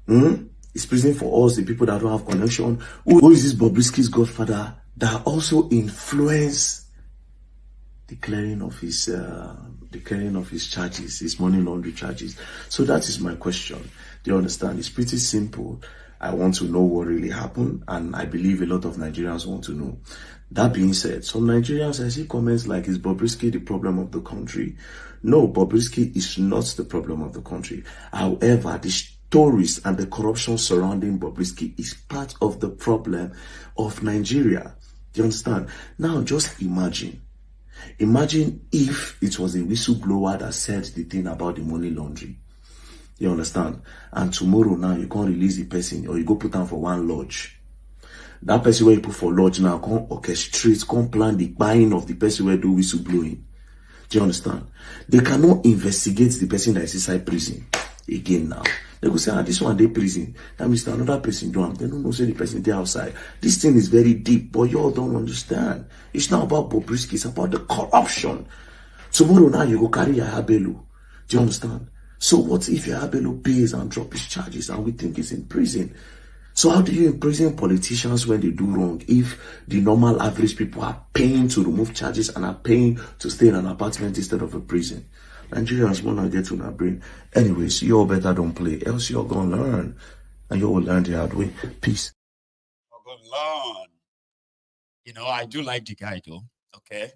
Is prison for us, the people that don't have connection? Who is this Bobrisky's godfather that also influenced the clearing of his charges, his money laundering charges? So that is my question. Do you understand? It's pretty simple. I want to know what really happened, and I believe a lot of Nigerians want to know. That being said, some Nigerians, I see comments like, is Bobrisky the problem of the country? No, Bobrisky is not the problem of the country. However, the stories and the corruption surrounding Bobrisky is part of the problem of Nigeria. Do you understand? Now, just imagine. Imagine if it was a whistleblower that said the thing about the money laundering. You understand? And tomorrow now you can't release the person, or you go put down for one lodge. That person where you put for lodge now can't orchestrate, can't plan the buying of the person where do whistleblowing. Do you understand? They cannot investigate the person that is inside prison again now. They go say, this one they prison. That means another person do. They don't know say the person they outside. This thing is very deep, but you all don't understand. It's not about Bobrisky, it's about the corruption. Tomorrow now you go carry your Abelu. Do you understand? So what if Abelo pays and drop his charges and we think he's in prison? So how do you imprison politicians when they do wrong if the normal average people are paying to remove charges and are paying to stay in an apartment instead of a prison? Nigerians will not get to our brain. Anyways, you all better don't play, else you're going to learn. And you will learn the hard way. Peace. You're going to learn. You know, I do like the guy though, okay?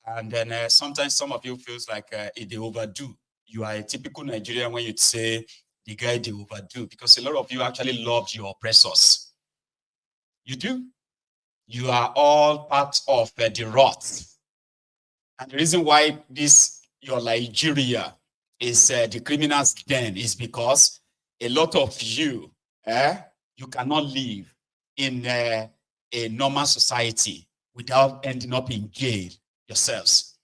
And then sometimes some of you feels like they overdo. You are a typical Nigerian when you say the guy they overdo, because a lot of you actually love your oppressors. You do. You are all part of the rot. And the reason why your Nigeria is the criminal's den is because a lot of you, you cannot live in a normal society without ending up in jail yourselves.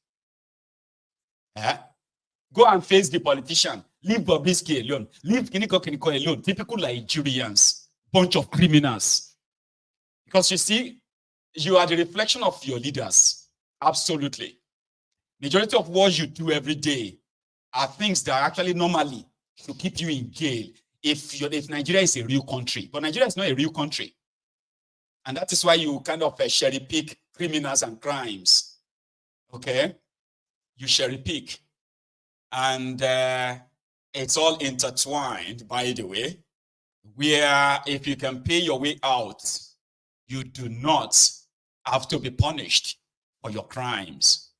Go and face the politician. Leave Bobrisky alone. Leave Kiniko alone. Typical Nigerians. Bunch of criminals. Because you see, you are the reflection of your leaders. Absolutely. Majority of what you do every day are things that actually normally should keep you in jail if Nigeria is a real country. But Nigeria is not a real country. And that is why you kind of cherry pick criminals and crimes. Okay? You cherry pick. And it's all intertwined, by the way, where if you can pay your way out, you do not have to be punished for your crimes.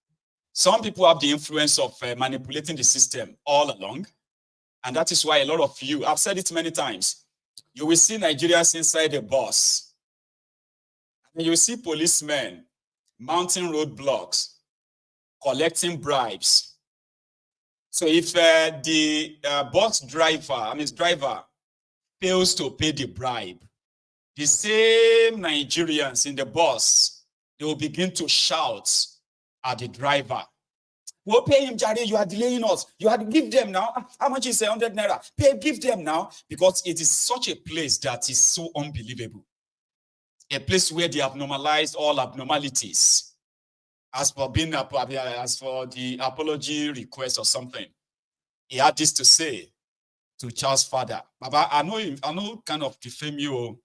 Some people have the influence of manipulating the system all along. And that is why a lot of you, I've said it many times, you will see Nigerians inside a bus. And you will see policemen mounting roadblocks, collecting bribes. So if the bus driver, fails to pay the bribe, the same Nigerians in the bus, they will begin to shout at the driver. We'll pay him, Jare, you are delaying us. You have to give them now. How much is 100 naira? Give them now. Because it is such a place that is so unbelievable. A place where they have normalized all abnormalities. As for the apology request or something, he had this to say to Charles' father. Baba, I know kind of defame you.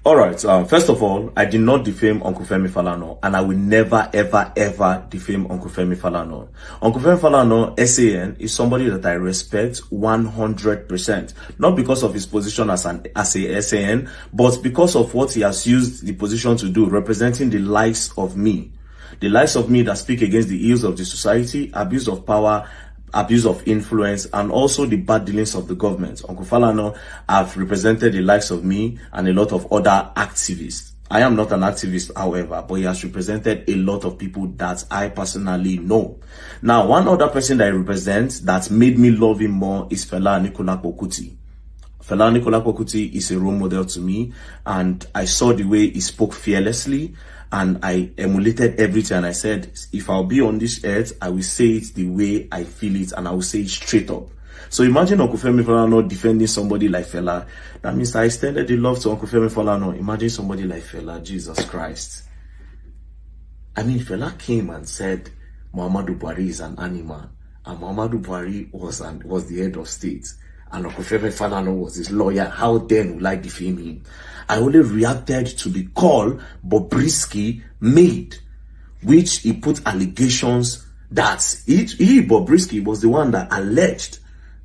All right. First of all, I did not defame Uncle Femi Falana, and I will never, ever, ever defame Uncle Femi Falana. Uncle Femi Falana, SAN, is somebody that I respect 100%. Not because of his position as a SAN, but because of what he has used the position to do, representing the likes of me. The likes of me that speak against the ills of the society, abuse of power, abuse of influence, and also the bad dealings of the government. Uncle Falana have represented the likes of me and a lot of other activists. I am not an activist, however, but he has represented a lot of people that I personally know. Now, one other person that he represents that made me love him more is Fela Anikulapo Kuti. Fela Anikulapo Kuti is a role model to me, and I saw the way he spoke fearlessly, and I emulated everything, and I said, if I'll be on this earth, I will say it the way I feel it, and I will say it straight up. So imagine Uncle Femi Falana defending somebody like Fela. That means I extended the love to Uncle Femi Falana. Imagine somebody like Fela, Jesus Christ. I mean, Fela came and said Muhammadu Buhari is an animal, and Muhammadu Buhari was the head of state, and Uncle Femi Falana was his lawyer. How then will I defame him? I only reacted to the call Bobrisky made, which he put allegations that he Bobrisky was the one that alleged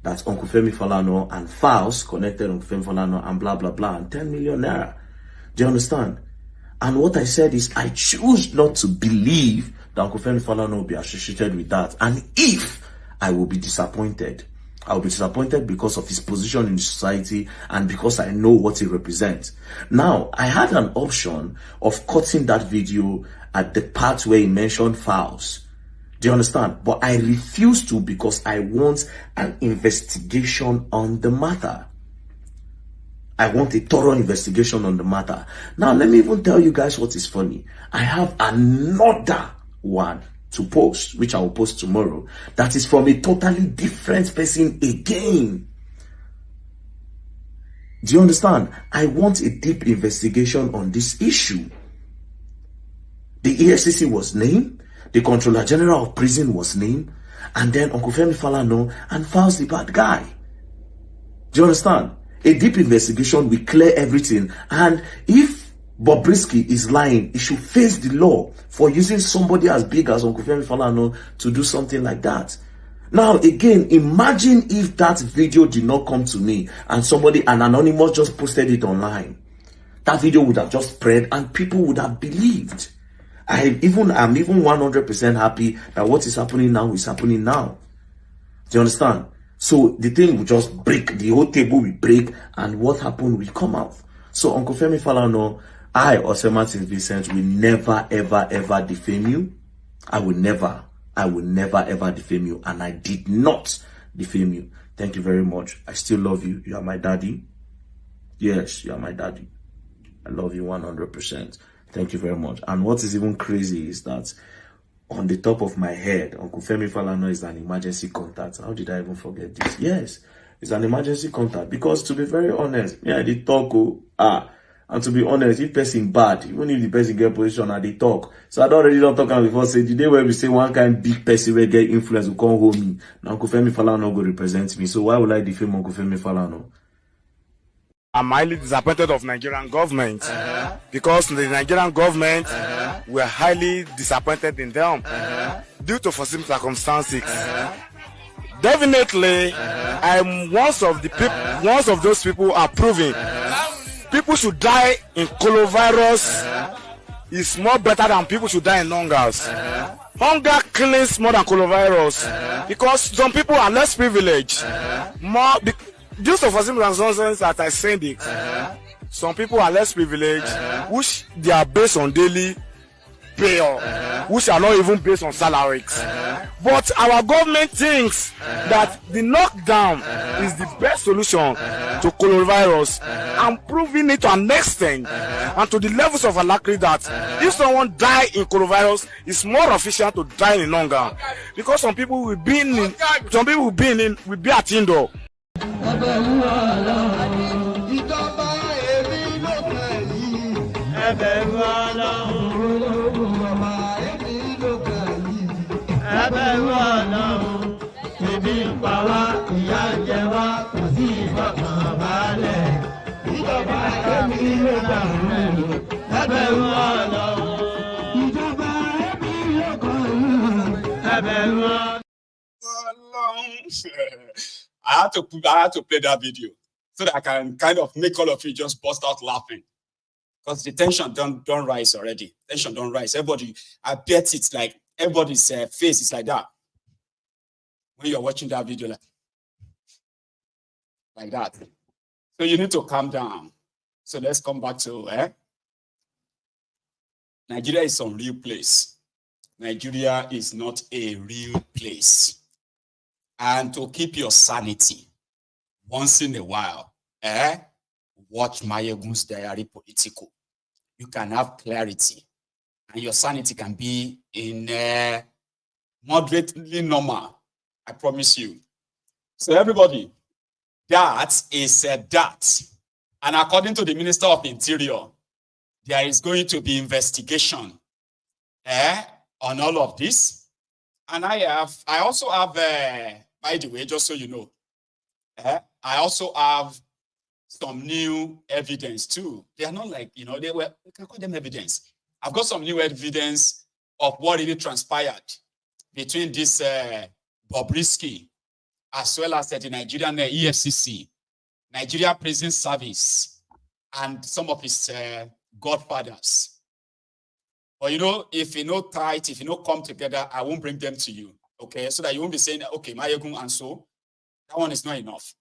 that Uncle Femi Falana and files connected Uncle Femi Falana and blah, blah, blah, and 10 million naira. Do you understand? And what I said is, I choose not to believe that Uncle Femi Falana will be associated with that. And if I will be disappointed, I will be disappointed because of his position in the society and because I know what he represents. Now, I had an option of cutting that video at the part where he mentioned files. Do you understand? But I refuse to, because I want an investigation on the matter. I want a thorough investigation on the matter. Now, let me even tell you guys what is funny. I have another one to post, which I will post tomorrow, that is from a totally different person again. Do you understand? I want a deep investigation on this issue. The EFCC was named. The Controller General of Prison was named, and then Uncle Femi Falana and files the bad guy. Do you understand? A deep investigation will clear everything, and if Bobrisky is lying, he should face the law for using somebody as big as Uncle Femi Falana to do something like that. Now, again, imagine if that video did not come to me and an anonymous just posted it online. That video would have just spread and people would have believed. I'm even 100% happy that what is happening now is happening now. Do you understand? So the thing will just break, the whole table will break, and what happened will come out. So Uncle Femi Falana, I, Osema St. Vincent, will never, ever, ever defame you. I will never, ever defame you, and I did not defame you. Thank you very much. I still love you. You are my daddy. Yes, you are my daddy. I love you 100%. Thank you very much. And what is even crazy is that on the top of my head, Uncle Femi Falana is an emergency contact. How did I even forget this? Yes, it's an emergency contact. Because to be very honest, I did talk. And to be honest, if person bad, even if the person get position, I did talk. So I don't really don't talk before. Say the day where we say one kind big person will get influence will come hold me. Now Uncle Femi Falana will represent me. So why would I defame Uncle Femi Falana? I'm highly disappointed of Nigerian government because the Nigerian government were highly disappointed in them due to foreseen circumstances. Definitely, I'm one of those people who are proving people should die in coronavirus is more better than people should die in hunger. Hunger kills more than coronavirus because some people are less privileged. Due to foreseen circumstances that I said it, some people are less privileged, which they are based on daily pay, which are not even based on salaries. But our government thinks that the lockdown is the best solution to coronavirus, and proving it to an extent and to the levels of alacrity that if someone die in coronavirus, it's more efficient to die in hunger, because some people will be at indoor. I had to play that video so that I can kind of make all of you just bust out laughing. Because the tension don't rise already. Tension don't rise. Everybody, I bet it's like everybody's face is like that. when you're watching that video like that. So you need to calm down. So let's come back to Nigeria is some real place. Nigeria is not a real place. And to keep your sanity, once in a while, watch Mayegun's Diary Political. You can have clarity, and your sanity can be in moderately normal. I promise you. So everybody, that is that. And according to the Minister of Interior, there is going to be investigation on all of this. And I also have, by the way, just so you know, I also have some new evidence too. They are not like, we can call them evidence. I've got some new evidence of what really transpired between this Bobrisky as well as the Nigerian EFCC, Nigeria Prison Service, and some of his godfathers. But if you know tight, if you know come together, I won't bring them to you, okay? So that you won't be saying, okay, Mayegun and so, that one is not enough.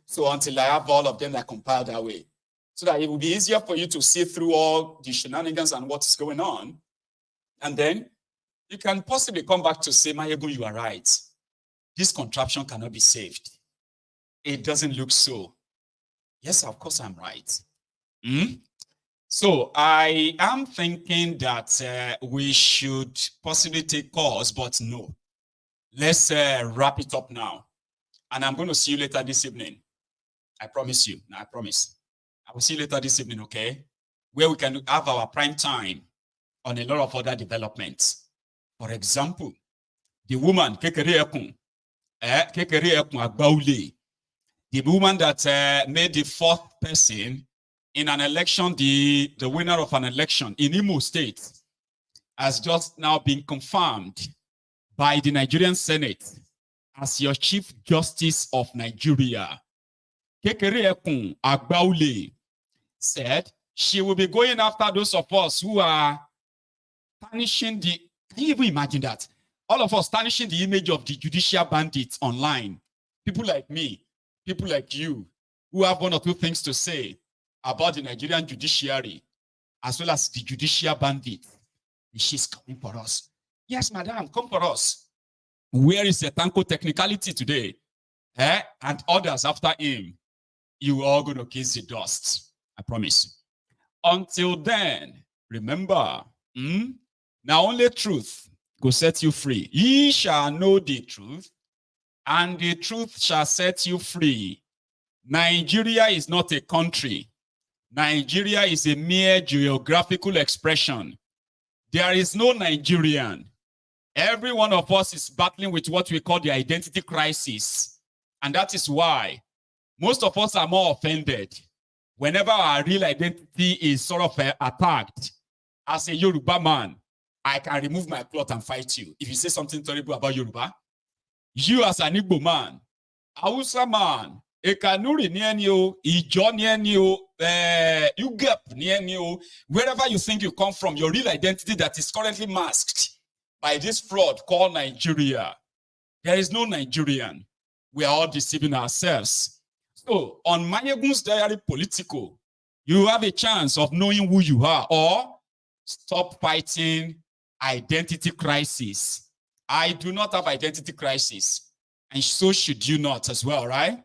So until I have all of them that compiled that way, so that it will be easier for you to see through all the shenanigans and what is going on, and then you can possibly come back to say, Mayegun, you are right. This contraption cannot be saved. It doesn't look so. Yes, of course I'm right. So I am thinking that we should possibly take calls, but no. Let's wrap it up now. And I'm going to see you later this evening. I promise you. No, I promise. I will see you later this evening, okay? Where we can have our prime time on a lot of other developments. For example, the woman, the woman that made the fourth person in an election, the winner of an election in Imo State, has just now been confirmed by the Nigerian Senate as your Chief Justice of Nigeria. Kekere Ekun Agbaule said she will be going after those of us who are tarnishing the, can you even imagine that? All of us tarnishing the image of the judicial bandits online. People like me, people like you, who have one or two things to say about the Nigerian judiciary, as well as the judicial bandit. She's coming for us. Yes, madam, come for us. Where is the Tanko technicality today? And others after him, you are all going to kiss the dust. I promise. Until then, remember, now only truth will set you free. Ye shall know the truth, and the truth shall set you free. Nigeria is not a country. Nigeria is a mere geographical expression. There is no Nigerian. Every one of us is battling with what we call the identity crisis. And that is why most of us are more offended whenever our real identity is sort of attacked. As a Yoruba man, I can remove my cloth and fight you. If you say something terrible about Yoruba, you as an Igbo man, Hausa man, Ekanuri near you, Ijo near you, Ugep near you, wherever you think you come from, your real identity that is currently masked by this fraud called Nigeria. There is no Nigerian. We are all deceiving ourselves. So on Mayegun's Diary Political, you have a chance of knowing who you are, or stop fighting identity crisis. I do not have identity crisis, and so should you not as well, right?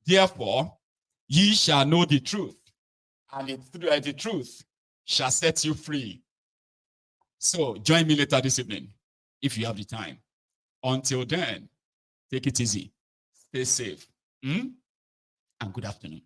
Therefore, ye shall know the truth, and the truth shall set you free. So join me later this evening, if you have the time. Until then, take it easy, stay safe, and good afternoon.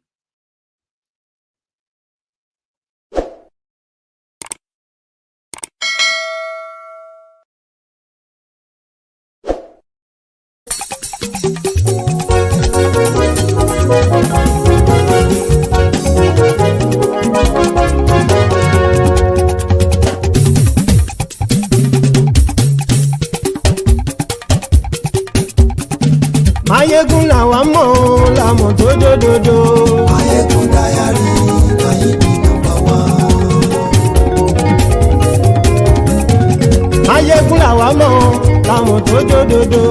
Mayegun làwa mọ̀ làmọ̀ tó dòdòdò. Mayegun Diary Mayegun #1. Mayegun làwa mọ̀ làmọ̀ tó dòdòdò.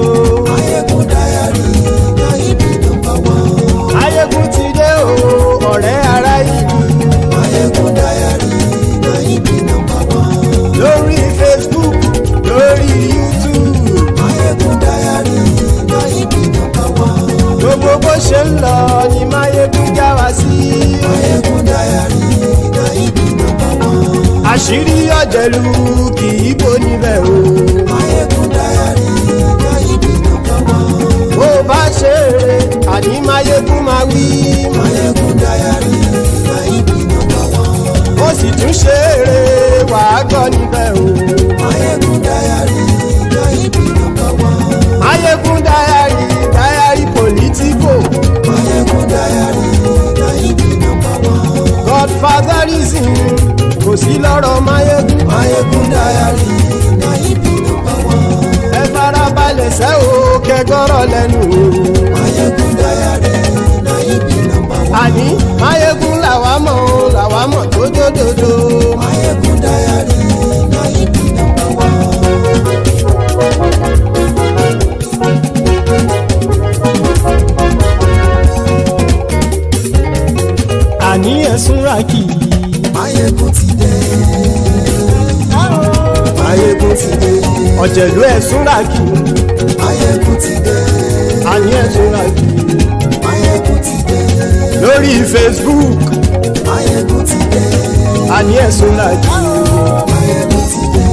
Mayegun àṣírí ọ̀jẹ̀lú kì í bò níbẹ̀ o. Máyégún Diary Naibi #1. bó bá ṣe eré àní Máyégún máa wí. Máyégún Diary Naibi #1. ó sì tún ṣe eré wàá gbọ́ níbẹ̀ o. Máyégún Diary Naibi #1. Máyégún Diary politico. Máyégún Diary Naibi #1. Godfatherism kò sí lọ́rọ̀ Máyégún. Máyégún Diary Naibi #1. ẹ farabalẹ̀ sẹ́ o kẹgọ́rọ̀ lẹ́nu o. Máyégún Diary Naibi #1. àní Máyégún làwa mọ̀ tó dòdòdò. Máyégún Diary Naibi #1. àní ẹ̀sùn rákì. Máyégún ti dé. Máyégún ti dé. ọ̀jẹ̀lú ẹ̀sùn rákì. Máyégún ti dé. àní ẹ̀sùn rákì. Máyégún ti dé. lórí Facebook. Máyégún ti dé. àní ẹ̀sùn rákì. Máyégún ti dé.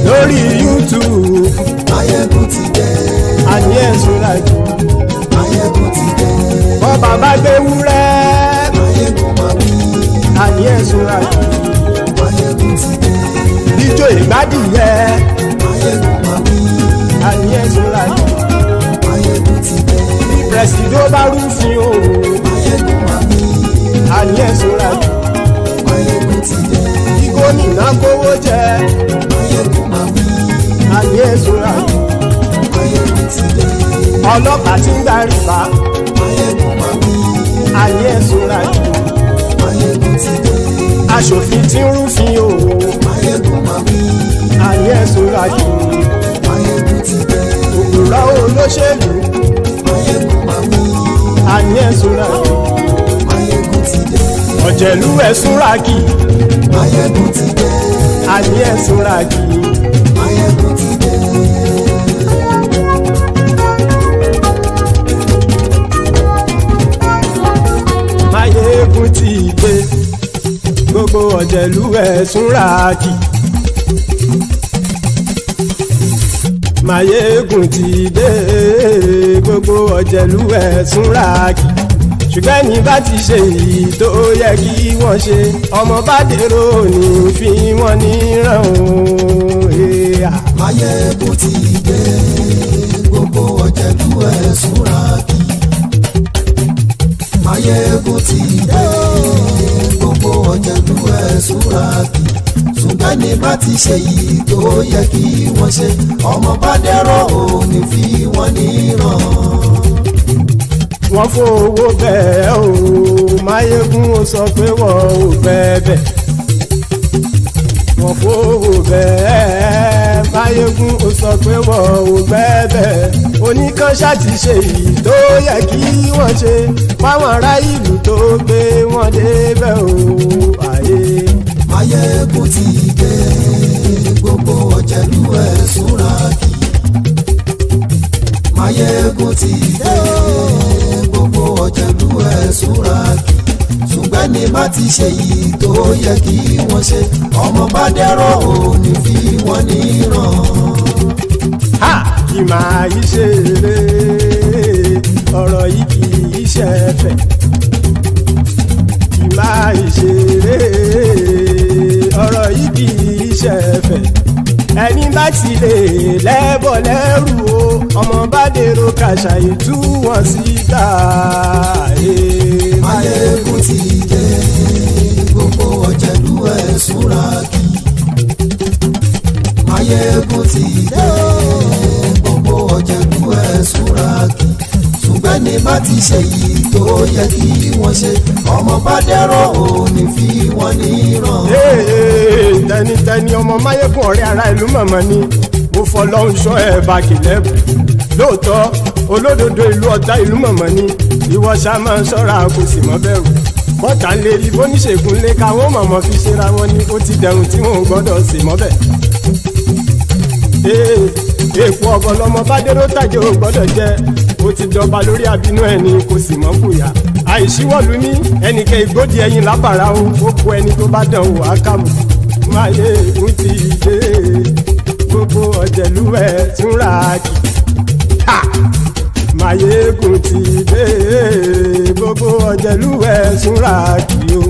lórí YouTube. Máyégún ti dé. àní ẹ̀sùn rákì. Máyégún ti dé. bọ́ bàbá gbé wúrẹ́. Máyégún máa wí. àní ẹ̀sùn rákì. Máyégún ti dé. ijó ìgbádìyẹ. Máyégún máa wí. àní ẹ̀sùn rákì. Máyégún ti dé. Presidiot bá rúfin o. Máyégún máa wí. àní ẹ̀sùn rákì. Máyégún ti dé. kí gómìnà kówó jẹ. Máyégún máa wí. àní ẹ̀sùn rákì. Máyégún ti dé. ọlọ́pàá tí ń gba rìbá. Máyégún máa wí. àní ẹ̀sùn rákì. Máyégún ti dé. aṣòfin tí ń rúfin o. Máyégún máa wí. àní ẹ̀sùn rákì. Máyégún ti dé. òpùrọ́ olóṣèlú. Máyégún máa wí. àní ẹ̀sùn rákì. Máyégún ti dé. ọ̀jẹ̀lú ẹ̀sùn rákì. Máyégún ti dé. àní ẹ̀sùn rákì. Máyégún ti dé. Máyégún ti dé. gbogbo ọ̀jẹ̀lú ẹ̀sùn rákì. Máyégún ti dé. gbogbo ọ̀jẹ̀lú ẹ̀sùn rákì. ṣùgbọ́n ní bá ti ṣe èyí tó yẹ kí wọ́n ṣe ọmọ bá dèrò ní fi wọ́n níran o. Máyégún ti dé. gbogbo ọ̀jẹ̀lú ẹ̀sùn rákì. Máyégún ti dé. gbogbo ọ̀jẹ̀lú ẹ̀sùn rákì. ṣùgbọ́n ní bá ti ṣe yìí tó yẹ kí wọ́n ṣe ọmọ bá dẹ́rọ̀ ò ní fi wọ́n níran. wọ́n fowó bẹ́ẹ̀ o. Máyégún ó sọ pé wọ́n ò bẹ́ẹ̀. wọ́n fowó bẹ́ẹ̀. Máyégún ó sọ pé wọ́n ò bẹ́ẹ̀. oníkan ṣáàtì ṣe èyí tó yẹ kí wọ́n ṣe fáwọn ará ìlú tó gbé wọn débẹ̀ o. àyè. Máyégún ti dé. gbogbo ọ̀jẹ̀lú ẹ̀sùn rákì. Máyégún ti dé. gbogbo ọ̀jẹ̀lú ẹ̀sùn rákì. ṣùgbọ́n ní bá ti ṣe yìí tó yẹ kí wọ́n ṣe ọmọ bá dẹ́rọ̀ ò ní fi wọ́n níran. kì máa yí ṣe eré ọ̀rọ̀ yìí kì í ṣe ẹ̀fẹ̀. kì máa yí ṣe eré ọ̀rọ̀ yìí kì í ṣe ẹ̀fẹ̀. ẹni bá ti lè lẹ́bọ̀ lẹ́rù o ọmọ bá dèrò kàṣà ìtú wọn síta. Máyégún ti dé. gbogbo ọ̀jẹ̀lú ẹ̀sùn rákì. Máyégún ti dé. gbogbo ọ̀jẹ̀lú ẹ̀sùn rákì. ṣùgbọ́n ní bá ti ṣe yìí tó yẹ kí wọ́n ṣe ọmọ bá dẹ́rọ̀ ò ní fi wọ́n níran. tẹnitẹni ọmọ Máyégún ọ̀rẹ́ ara ìlú mọ̀mọ́ ni mo fọlọ́hún ṣọ́ ẹ̀ bá kìlẹ́bù. lóòótọ́ olódodo ìlú ọ̀tá ìlú mọ̀mọ́ ni ìwọ ṣá máa ń ṣọ́ra kò sì mọ́ bẹ̀rù. bọ́tà ń lè rí bóníṣègùn lé káwọn mọ̀mọ́ fi ṣera wọn ni ó ti dẹrùn tí wọn ò gbọ́dọ̀ sì mọ́ bẹ̀. èèpo ọ̀gọ̀ lọmọ bá dérò tàjẹ́ ò gbọ́dọ̀ jẹ́ ó ti dọba lórí abínú ẹni kò sì mọ́ fòyà. àìsíwọ́lu ní ẹnìkẹ́ ìgbódì ẹyin lábàrá o ó kó ẹni tó bá dán wò á kàmù. Máyégún ti dé gbogbo ọ̀jẹ̀lú ẹ̀ túnra kì. Máyégún ti dé gbogbo ọ̀jẹ̀lú ẹ̀ túnra kì o.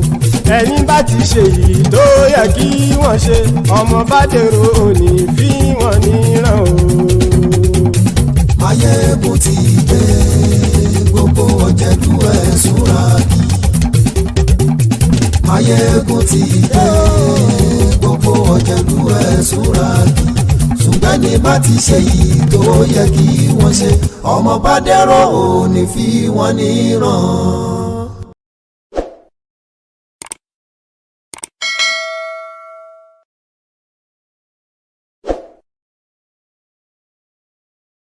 Ẹ̀yin bá ti ṣe èyí tó yẹ kí wọ́n ṣe ọmọ bá dèrò òní fi wọ́n níran o. Máyégún ti dé gbogbo ọ̀jẹ̀lú ẹ̀ túnra kì. Máyégún ti dé gbogbo ọ̀jẹ̀lú ẹ̀ túnra kì. Ṣùgbọ́n ní bá ti ṣe yìí tó yẹ kí wọ́n ṣe ọmọ bá dẹ̀rọ̀ òní fi wọ́n níran.